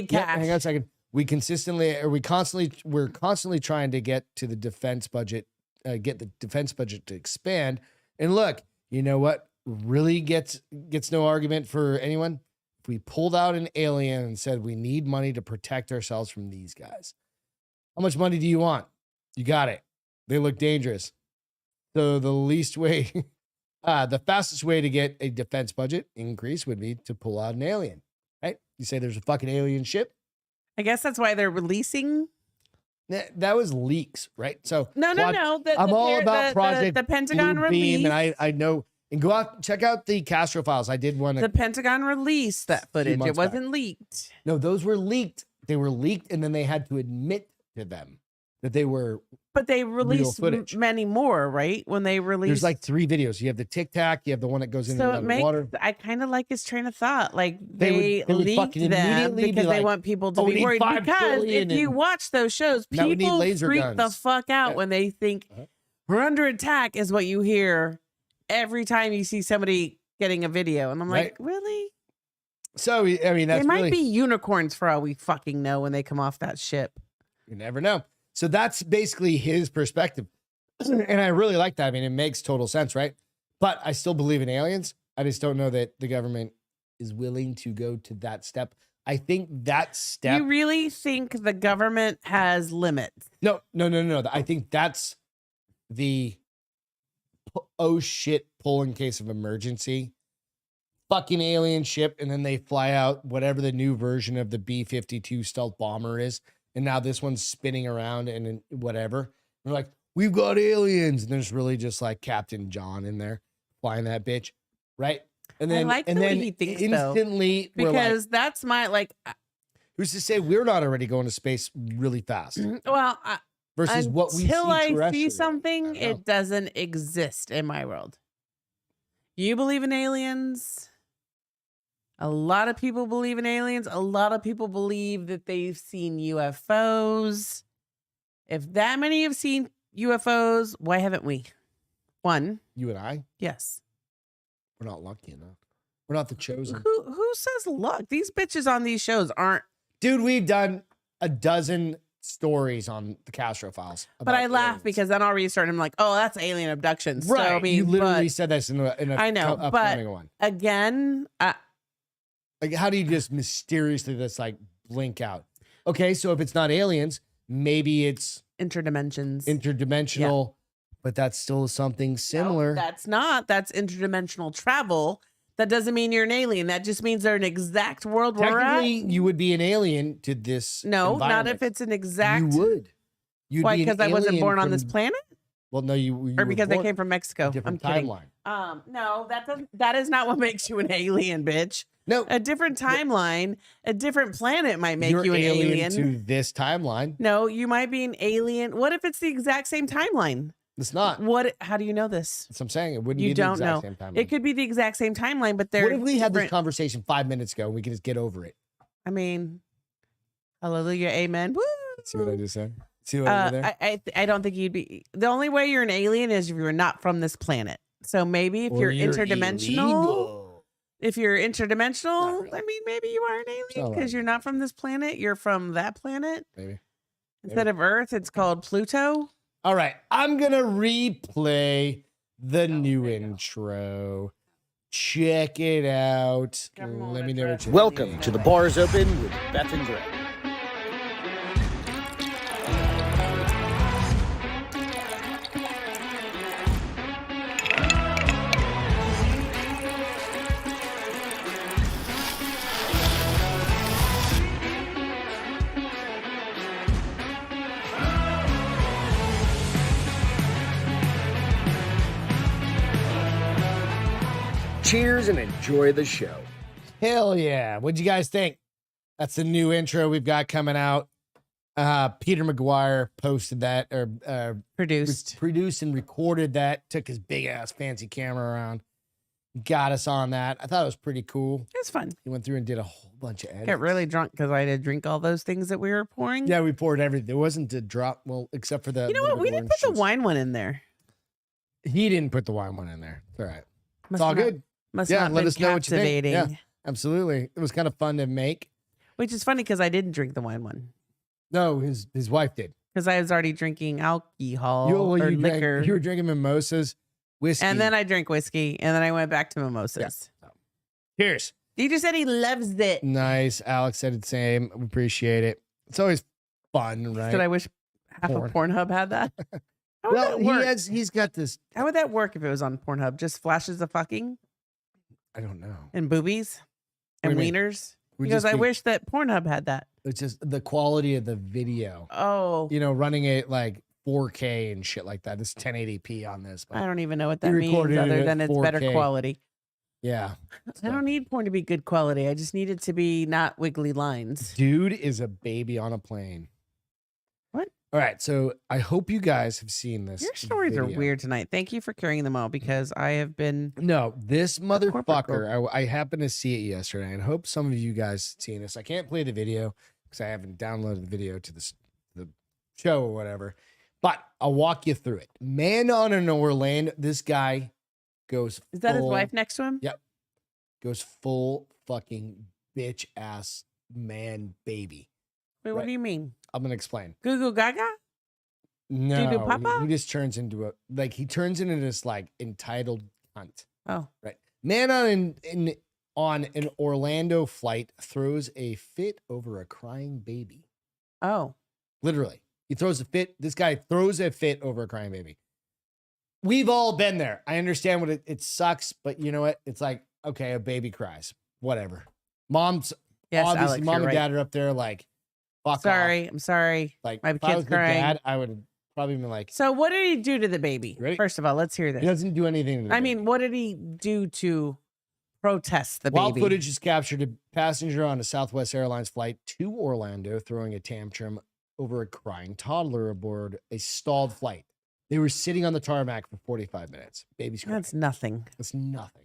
cash. Yeah, hang on a second. We're constantly trying to get to the defense budget, get the defense budget to expand. And look, you know what really gets no argument for anyone? If we pulled out an alien and said we need money to protect ourselves from these guys. How much money do you want? You got it. They look dangerous. So the fastest way to get a defense budget increase would be to pull out an alien, right? You say there's a fucking alien ship. I guess that's why they're releasing. That was leaks, right? So no. I'm all about Project the Pentagon Blue Beam, release, and I know. And go out, check out the Castro files. I did one. The Pentagon released that footage. It wasn't leaked. No, those were leaked. They were leaked, and then they had to admit to them that they were. But they released many more, right? When they released, there's like 3 videos. You have the Tic Tac. You have the one that goes into the water. I kind of like his train of thought. Like they leaked them because they want people to be worried. Because if you watch those shows, people freak the fuck out when they think we're under attack. Is what you hear every time you see somebody getting a video, and I'm like, really? So I mean, they might be unicorns for all we fucking know when they come off that ship. You never know. So that's basically his perspective. And I really like that. I mean, it makes total sense, right? But I still believe in aliens. I just don't know that the government is willing to go to that step. I think that step. You really think the government has limits? No. I think that's the oh shit pull in case of emergency. Fucking alien ship, and then they fly out whatever the new version of the B-52 stealth bomber is. And now this one's spinning around and whatever. We're like, we've got aliens. And there's really just like Captain John in there flying that bitch. Right. And then, I like the way he thinks, instantly, though, because that's my, like, who's to say we're not already going to space really fast? Well, versus what we see. Until I see something, it doesn't exist in my world. You believe in aliens? A lot of people believe in aliens. A lot of people believe that they've seen UFOs. If that many have seen UFOs, why haven't we? One. You and I? Yes. We're not lucky enough. We're not the chosen. Who says luck? These bitches on these shows aren't. Dude, we've done a dozen stories on the Castro files. But I laugh because then I'll restart and I'm like, oh, that's alien abductions. Right. So, I mean, you literally said this in a I know, but one. Again, like, how do you just mysteriously just like blink out? Okay, so if it's not aliens, maybe it's interdimensional, but that's still something similar. No, that's not. That's interdimensional travel. That doesn't mean you're an alien. That just means they're an exact world we're at. Technically, you would be an alien to this. No, not if it's an exact. You would. Why? Because I wasn't born on this planet. Well, no, you or because I came from Mexico. I'm kidding. Timeline. No, that is not what makes you an alien, bitch. No, a different timeline, a different planet might make you an alien to this timeline. No, you might be an alien. What if it's the exact same timeline? It's not. What? How do you know this? That's what I'm saying. It wouldn't be the exact same timeline. It could be the exact same timeline, but they're. What if we had this conversation 5 minutes ago and we could just get over it? I mean, hallelujah, amen. Woo! See what I just said? See what I did there? I don't think you'd be. The only way you're an alien is if you're not from this planet. So maybe if you're interdimensional. Illegal. If you're interdimensional, really. I mean, maybe you are an alien because you're not from this planet. You're from that planet. Maybe. Instead of Earth, it's called Pluto. All right. I'm going to replay the new intro. Check it out. Let me know what you Welcome to The Bars Open with Beth and Greg. Cheers and enjoy the show. Hell yeah. What'd you guys think? That's the new intro we've got coming out. Peter McGuire posted that or produced and recorded that, took his big ass fancy camera around, got us on that. I thought it was pretty cool. It was fun. He went through and did a whole bunch of edits. Got really drunk because I had to drink all those things that we were pouring. Yeah, we poured everything. There wasn't a drop, well, except for the. You know what? We didn't put the wine one in there. He didn't put the wine one in there. It's all right. It's all good. Must not let us know what you think. Yeah, absolutely. It was kind of fun to make. Which is funny because I didn't drink the wine one. No, his wife did. Because I was already drinking alcohol or liquor. You were drinking mimosas, whiskey. And then I drank whiskey. And then I went back to mimosas. Yeah. Cheers. He just said he loves it. Nice. Alex said the same. We appreciate it. It's always fun, right? Did I wish Half of Pornhub had that. How would Well, that work? he's got this. How would that work if it was on Pornhub? Just flashes of fucking I don't know. and boobies What and do you mean? wieners? Would Because just I be- wish that Pornhub had that. It's just the quality of the video. Oh, You know, running it like 4K and shit like that. It's 1080p on this. I But don't even know what that You means recorded it other at than it's better 4K. quality. yeah, I don't need porn to be good quality. I just need it to be not wiggly lines. dude is a baby on a plane. What? All right, so I hope you guys have seen this. Your stories are video. weird tonight. Thank you for carrying them all because I have been. No, this corporate motherfucker. I happened to see it yesterday, and hope some of you guys seen this. I can't play the video because I haven't downloaded the video to the show or whatever. But I'll walk you through it. Man on an Orlando. This guy goes. Is that his full- wife next to him? Yep. Goes full fucking bitch ass man baby. Wait, what Right. do you mean? I'm gonna explain. Goo goo gaga? No, Papa? he just turns into he turns into this like entitled cunt. Oh, Man on an Orlando flight throws a fit over a crying baby. oh. Literally, he throws a fit. This guy throws a fit over a crying baby. We've all been there. I understand what it sucks, but you know what? It's like, okay, a baby cries, whatever. Mom's Yes, obviously Alex, mom you're and right. dad are up there like, fuck Sorry, off. I'm sorry. Like my if I kid's was the crying. dad, I would have probably been like, So what did he do to the baby? Ready? First of all, let's hear he this. doesn't do anything. To the I baby. mean, what did he do to protest the Wild baby? footage is captured a passenger on a Southwest Airlines flight to Orlando throwing a tantrum over a crying toddler aboard a stalled flight. They were sitting on the tarmac for 45 minutes. Baby's crying. That's nothing. That's nothing.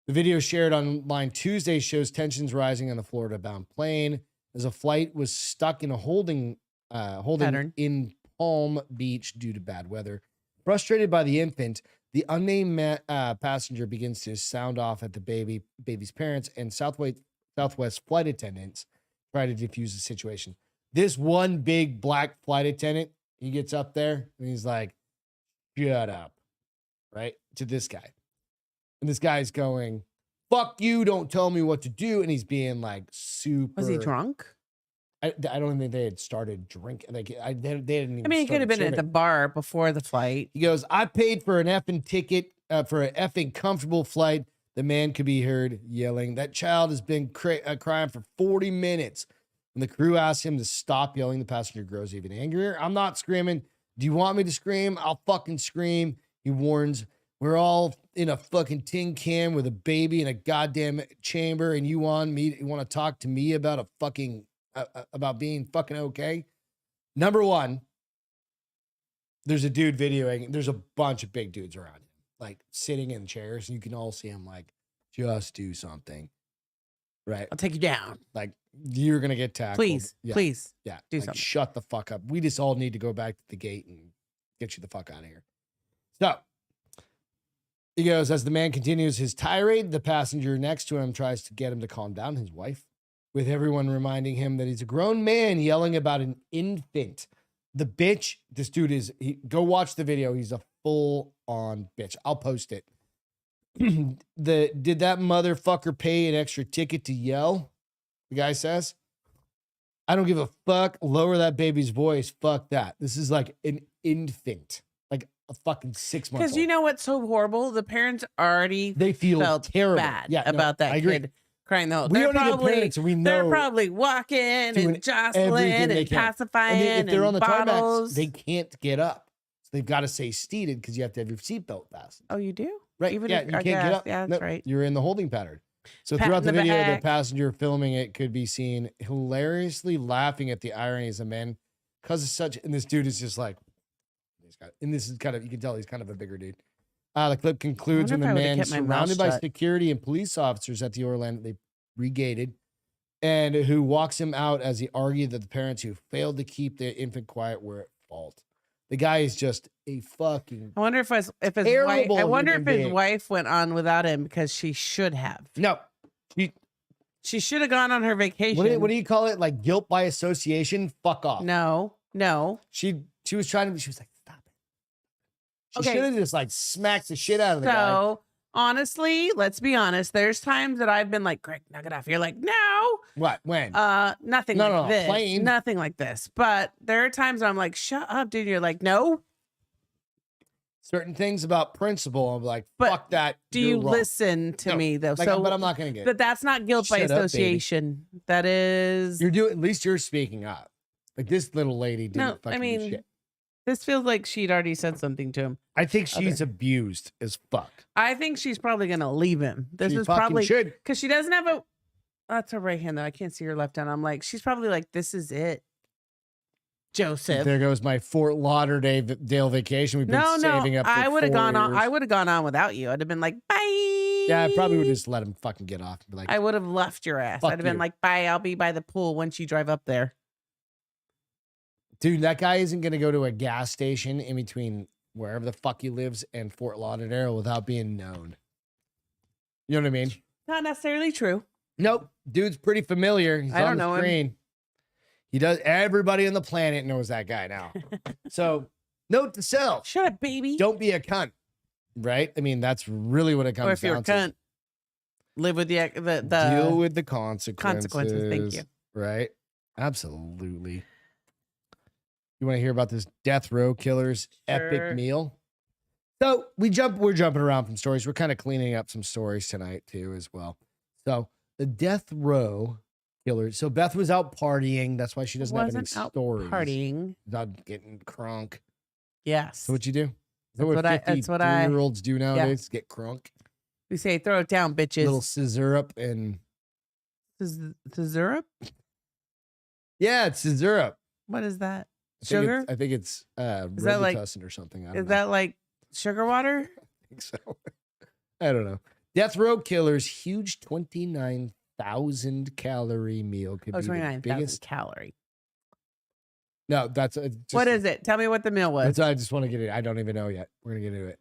The video shared online Tuesday shows tensions rising on the Florida-bound plane as a flight was stuck in a holding Pattern. in Palm Beach due to bad weather. Frustrated by the infant, the unnamed passenger begins to sound off at the baby's parents, and Southwest flight attendants try to defuse the situation. This one big black flight attendant, he gets up there and he's like, "Shut up," right? To this guy. And this guy's going, "Fuck you, don't tell me what to do." And he's being like super. Was he drunk? I don't think they had started drinking. Like they didn't even I mean, he could have been started at the serving. bar before the flight. He goes, "I paid for an effing ticket for an effing comfortable flight." The man could be heard yelling, "That child has been crying for 40 minutes." When the crew asks him to stop yelling, the passenger grows even angrier. "I'm not screaming. Do you want me to scream? I'll fucking scream." He warns, "We're all in a fucking tin can with a baby in a goddamn chamber, and you want to talk to me about a fucking about being fucking okay?" Number one, there's a dude videoing. There's a bunch of big dudes around him, like sitting in chairs. You can all see him like, just do something, right? I'll take you down. Like you're gonna get tackled. Please, Yeah, please. yeah. do Like, something. shut the fuck up. We just all need to go back to the gate and get you the fuck out of here. So he goes, as the man continues his tirade, the passenger next to him tries to get him to calm down, his wife, with everyone reminding him that he's a grown man yelling about an infant. The bitch, this dude go watch the video. He's a full on bitch. I'll post it. Did that motherfucker pay an extra ticket to yell? The guy says, "I don't give a fuck. Lower that baby's voice. Fuck that." This is like an infant, like a fucking 6 months Because old. you know what's so horrible? The parents already They feel felt terrible. bad Yeah, no, about that I agree. kid crying the whole. We They're don't need the probably parents, and we they're know probably walking doing and jostling everything they and can. pacifying And if they're on the tarmacs, bottles. they can't get up. So they've got to stay seated because you have to have your seatbelt fastened. Oh, you do? Right. Even yeah, if- you I can't get guess, up. yeah, that's right. You're in the holding pattern. So Pat throughout the in the video, the back. passenger filming it could be seen hilariously laughing at the ironies of men because of such. And this dude is just like, and this is kind of, you can tell he's kind of a bigger dude. The clip concludes when wonder the if I would've man, kept my mouth surrounded by shut. security and police officers at the Orlando, they regated, and who walks him out as he argued that the parents who failed to keep their infant quiet were at fault. The guy is just a fucking I wonder if his wife. terrible I wonder if human his being. wife went on without him because she should have. no. She should have gone on her vacation. What do you call it? Like guilt by association? Fuck off. No. She was trying to. She was like, stop it. She Okay. should have just like smacked the shit out of the guy. So Honestly, let's be honest. There's times that I've been like, Greg, knock it off. You're like, no. What? When? Nothing No, like no, this. plain. Nothing like this. But there are times I'm like, shut up, dude. You're like, no. Certain things about principle, I'm like, But fuck that. Do you're you wrong. listen to No, me though? Like, So, but I'm not gonna get it. but that's not guilt by Shut up, baby. association. That is. You're doing. At least you're speaking up. Like this little lady didn't No, fucking I do mean, shit. this feels like she'd already said something to him. I think she's abused as fuck. I think she's probably gonna leave him. This She is fucking probably should. because she doesn't have a. That's her right hand though. I can't see her left hand. I'm like, she's probably like, this is it, Joseph. There goes my Fort Lauderdale vacation. We've been saving up. I would have gone on. I years. would have gone on without you. I'd have been like, bye. Yeah, I probably would just let him fucking get off. And be like, I would have left your ass. Fuck I'd have been you. like, bye. I'll be by the pool once you drive up there. dude, that guy isn't gonna go to a gas station in between wherever the fuck he lives and Fort Lauderdale without being known. You know what I mean? Not necessarily true. Nope. Dude's pretty familiar. He's I don't on the know him. screen. He does. Everybody on the planet knows that guy now. So, note to self: Shut up, baby. don't be a cunt. Right? I mean, that's really what it comes Or if you're a down to. cunt, live with the Deal with the consequences. consequences. Thank you. Right? Absolutely. You want to hear about this death row killer's Sure. epic meal? So we're jumping around from stories. We're kind of cleaning up some stories tonight too, as well. So the death row killer. So Beth was out partying. That's why she doesn't have any Wasn't out stories. partying. Not getting crunk. Yes. So what you do? Is that That's what I- that's what I- 53-year-olds do nowadays? Get crunk. We say throw it down, bitches. Little scissor up and Syrup? yeah, it's scissor up. What is that? I think Sugar? I think it's Is that like- Robitussin or something. I don't Is know. that like sugar water? I think so. I don't know. Death Row Killer's huge 29,000 calorie meal could Oh, be the 29,000 biggest. calorie. No, that's just, What is it? Tell me what the meal was. That's, I just want to get it. I don't even know yet. We're gonna get into it.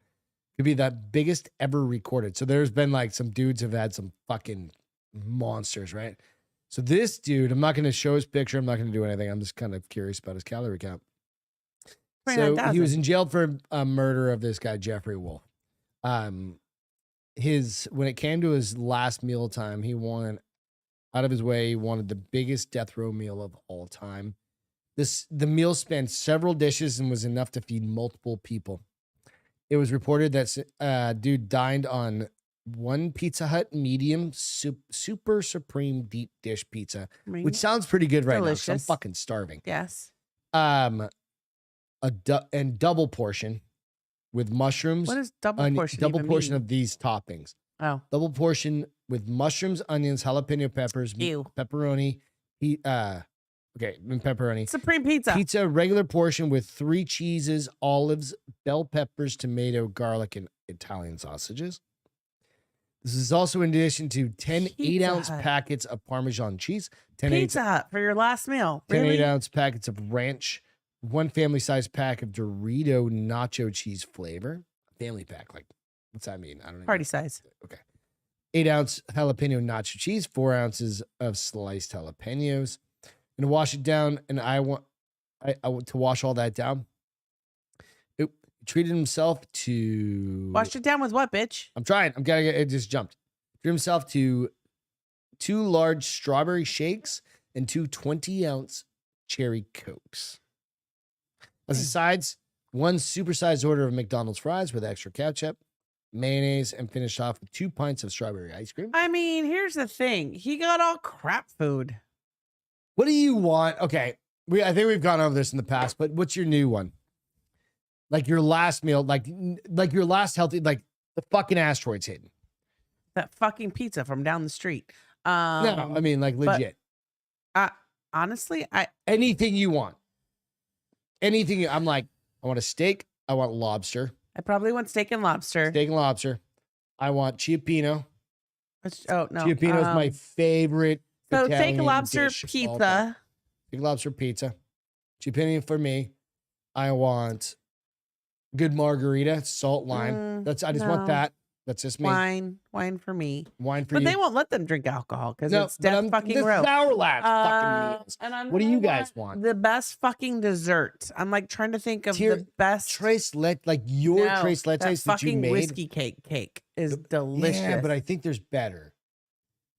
Could be the biggest ever recorded. So there's been like some dudes have had some fucking monsters, right? So this dude, I'm not going to show his picture. I'm not going to do anything. I'm just kind of curious about his calorie count. So he 29,000. was in jail for a murder of this guy, Jeffrey Wolf. When it came to his last meal time, he wanted out of his way. He wanted the biggest death row meal of all time. The meal spanned several dishes and was enough to feed multiple people. It was reported that dude dined on one Pizza Hut medium super supreme deep dish pizza, I mean, which sounds pretty good right now. 'Cause I'm Delicious. fucking starving. yes. And double portion with mushrooms. What is double portion? Double even portion mean? of these toppings. Oh, Double portion with mushrooms, onions, jalapeno peppers, ew. pepperoni. And pepperoni. Supreme pizza. Pizza, regular portion with 3 cheeses, olives, bell peppers, tomato, garlic, and Italian sausages. This is also in addition to 10 Pizza 8-ounce Hut. packets of Parmesan cheese, 10 Pizza Hut for your last meal. 10 Really? 8-ounce packets of ranch, 1 family-sized pack of Dorito nacho cheese flavor. Family pack, like, what's that mean? I don't know. Party size. Okay. 8-ounce jalapeno nacho cheese, 4 ounces of sliced jalapenos. And wash it down, and I want to wash all that down. It treated himself to Washed it down with what, bitch? I'm trying. It just jumped. Treated himself to 2 large strawberry shakes and 2 20-ounce cherry cokes. As the sides, 1 supersized order of McDonald's fries with extra ketchup, mayonnaise, and finished off with 2 pints of strawberry ice cream. I mean, here's the thing. He got all crap food. What do you want? Okay, I think we've gone over this in the past, but what's your new one? Like your last meal, like your last healthy, like the fucking asteroid's hidden. That fucking pizza from down the street. No, I mean like but- legit. Honestly, Anything you want. Anything. I'm like, I want a steak. I want lobster. I probably want steak and lobster. Steak and lobster. I want ciappino. Oh no. Ciappino is my favorite. So Italian steak and lobster dish of all time. pizza. Steak and lobster pizza. Ciappino for me. I want good margarita, salt lime. I just want no. that. That's just me. Wine for me. Wine for but you. they won't let them drink alcohol because No, it's death fucking this row. is our last fucking meals. And What do you guys want? The best fucking dessert. I'm like trying to think of the best. Tres leche, like your tres leches that you fucking made. whiskey cake is delicious. Yeah, but I think there's better.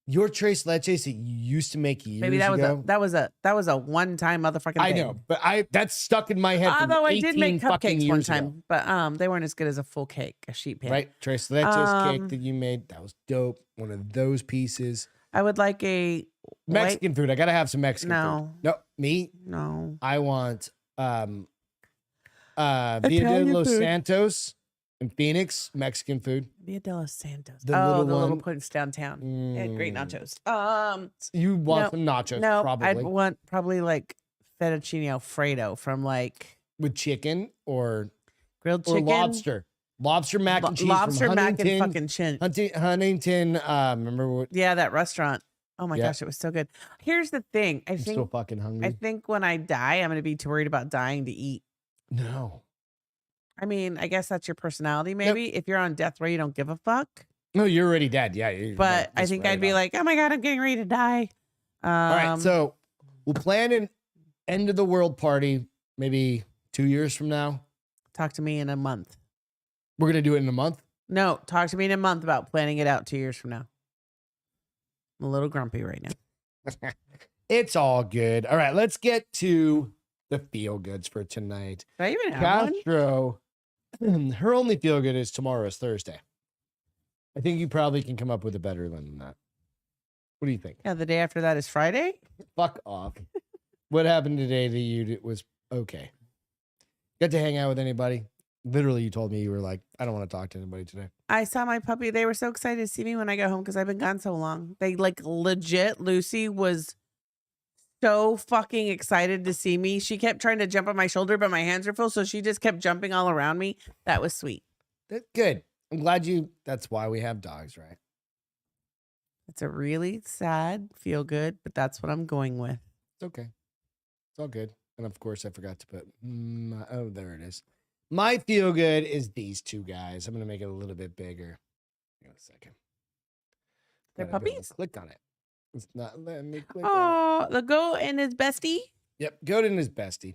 Your tres leches that you used to make years Maybe ago. that was a one-time motherfucking thing. I know, but that's stuck in my head. Although I did make cupcakes one time, ago. but they weren't as good as a full cake, a sheet pan. Right, tres leches cake that you made, that was dope. One of those pieces. I would like a Mexican food. I gotta have some Mexican food. No, me. No. I want Villa de los food. Santos in Phoenix, Mexican food. Villa de los Santos. The little place downtown. They had great nachos. You want some nachos? No, probably. I'd want probably like fettuccine Alfredo from like with chicken or grilled chicken or lobster. Lobster mac and cheese. Lobster from mac and Huntington, fucking chin. Huntington. Remember what? Yeah, that restaurant. Oh my gosh, it was so good. Here's the thing. I'm so fucking hungry. I think when I die, I'm gonna be too worried about dying to eat. No. I mean, I guess that's your personality, maybe. If you're on death row, you don't give a fuck. No, you're already dead. Yeah. But I think I'd be like, oh my God, I'm getting ready to die. All right. So we'll plan an end of the world party maybe 2 years from now. Talk to me in a month. We're going to do it in a month? No, talk to me in a month about planning it out 2 years from now. I'm a little grumpy right now. It's all good. All right. Let's get to the feel goods for tonight. Did I even have Castro. Her only feel good is tomorrow is Thursday. I think you probably can come up with a better one than that. What do you think? Yeah, the day after that is Friday. Fuck off. What happened today to you was okay. Got to hang out with anybody? Literally, you told me you were like, I don't want to talk to anybody today. I saw my puppy. They were so excited to see me when I got home because I've been gone so long. They like legit, Lucy was so fucking excited to see me. She kept trying to jump on my shoulder, but my hands are full. So she just kept jumping all around me. That was sweet. That's good. I'm glad that's why we have dogs, right? It's a really sad feel good, but that's what I'm going with. It's okay. It's all good. And of course, I forgot to put, oh, there it is. My feel good is these two guys. I'm going to make it a little bit bigger. Hang on a second. They're puppies? Click on it. It's not letting me click on it. The goat and his bestie? Yep, goat and his bestie.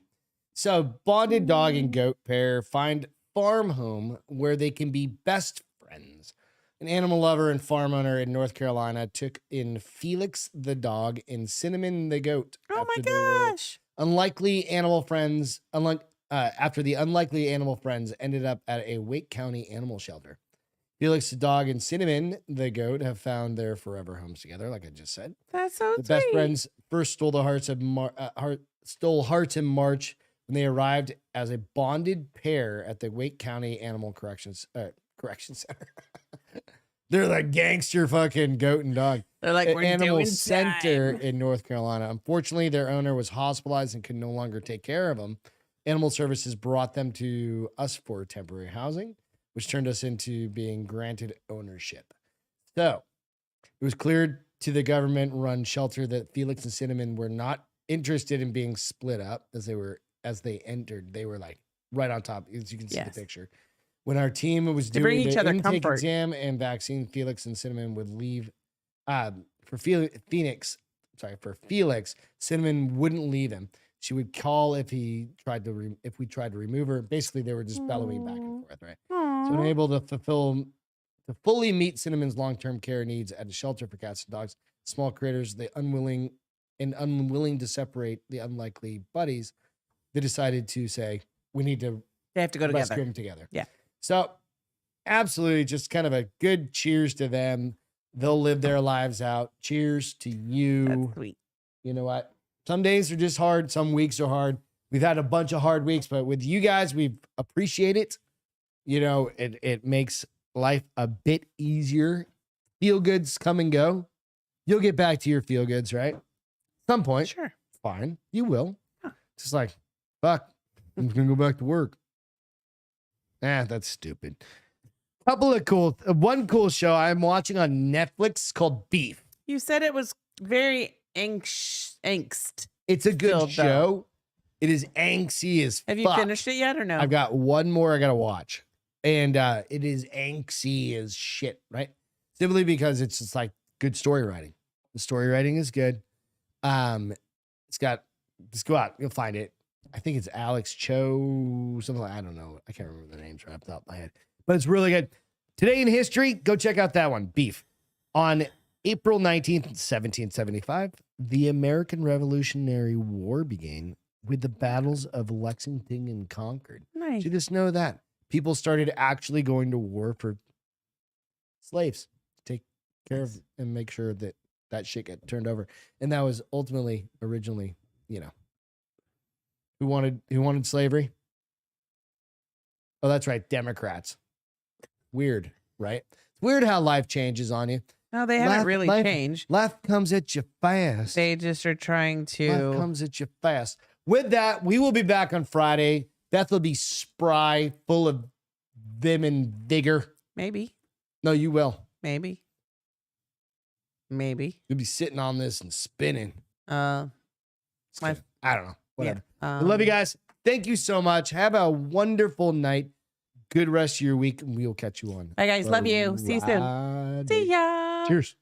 So, bonded dog and goat pair find farm home where they can be best friends. An animal lover and farm owner in North Carolina took in Felix the dog and Cinnamon the goat. Oh my gosh. Unlikely animal friends, after the unlikely animal friends ended up at a Wake County animal shelter. Felix the dog and Cinnamon the goat have found their forever homes together, like I just said. That's so sweet. The best friends first stole the hearts in March when they arrived as a bonded pair at the Wake County Animal Correction Center. They're like gangster fucking goat and dog. They're like, we're Animal doing Center time. in North Carolina. Unfortunately, their owner was hospitalized and could no longer take care of them. Animal Services brought them to us for temporary housing, which turned us into being granted ownership. So it was cleared to the government-run shelter that Felix and Cinnamon were not interested in being split up as they entered. They were like right on top, as you can see the picture. When our team was doing the intake exam and vaccine, Felix and Cinnamon would leave. For Felix, Cinnamon wouldn't leave him. She would call if we tried to remove her. Basically, they were just bellowing back and forth, right? Aww. So unable to fully meet Cinnamon's long-term care needs at a shelter for cats and dogs, small critters, unwilling to separate the unlikely buddies, they decided to say, they have to go rescue them together. Yeah. So absolutely just kind of a good cheers to them. They'll live their lives out. Cheers to you. That's sweet. You know what? Some days are just hard. Some weeks are hard. We've had a bunch of hard weeks, but with you guys, we appreciate it. You know, it makes life a bit easier. Feel goods come and go. You'll get back to your feel goods, right? Some point. Sure. Fine. You will. Huh. Just like, fuck, I'm just going to go back to work. That's stupid. One cool show I'm watching on Netflix called Beef. You said it was very angst. It's a good show. It is angsty as fuck. Have you finished it yet or no? I've got one more I got to watch. And it is angsty as shit, right? Simply because it's just like good story writing. The story writing is good. It's got, just go out, you'll find it. I think it's Alex Cho, something like, I don't know. I can't remember the names right off the top of my head, but it's really good. Today in History, go check out that one, Beef. On April 19th, 1775, the American Revolutionary War began with the battles of Lexington and Concord. Nice. So just know that people started actually going to war for slaves to take care of and make sure that that shit get turned over. And that was ultimately, originally, you know, who wanted slavery? Oh, that's right, Democrats. Weird, right? It's weird how life changes on you. No, they haven't really changed. Life comes at you fast. They just are trying to. Life comes at you fast. With that, we will be back on Friday. Beth will be spry, full of vim and vigor. Maybe. No, you will. Maybe. You'll be sitting on this and spinning. I don't know. Whatever. Yeah, I love you guys. Thank you so much. Have a wonderful night. Good rest of your week, and we'll catch you on. Bye, guys. Love you. See you soon. See ya. Cheers.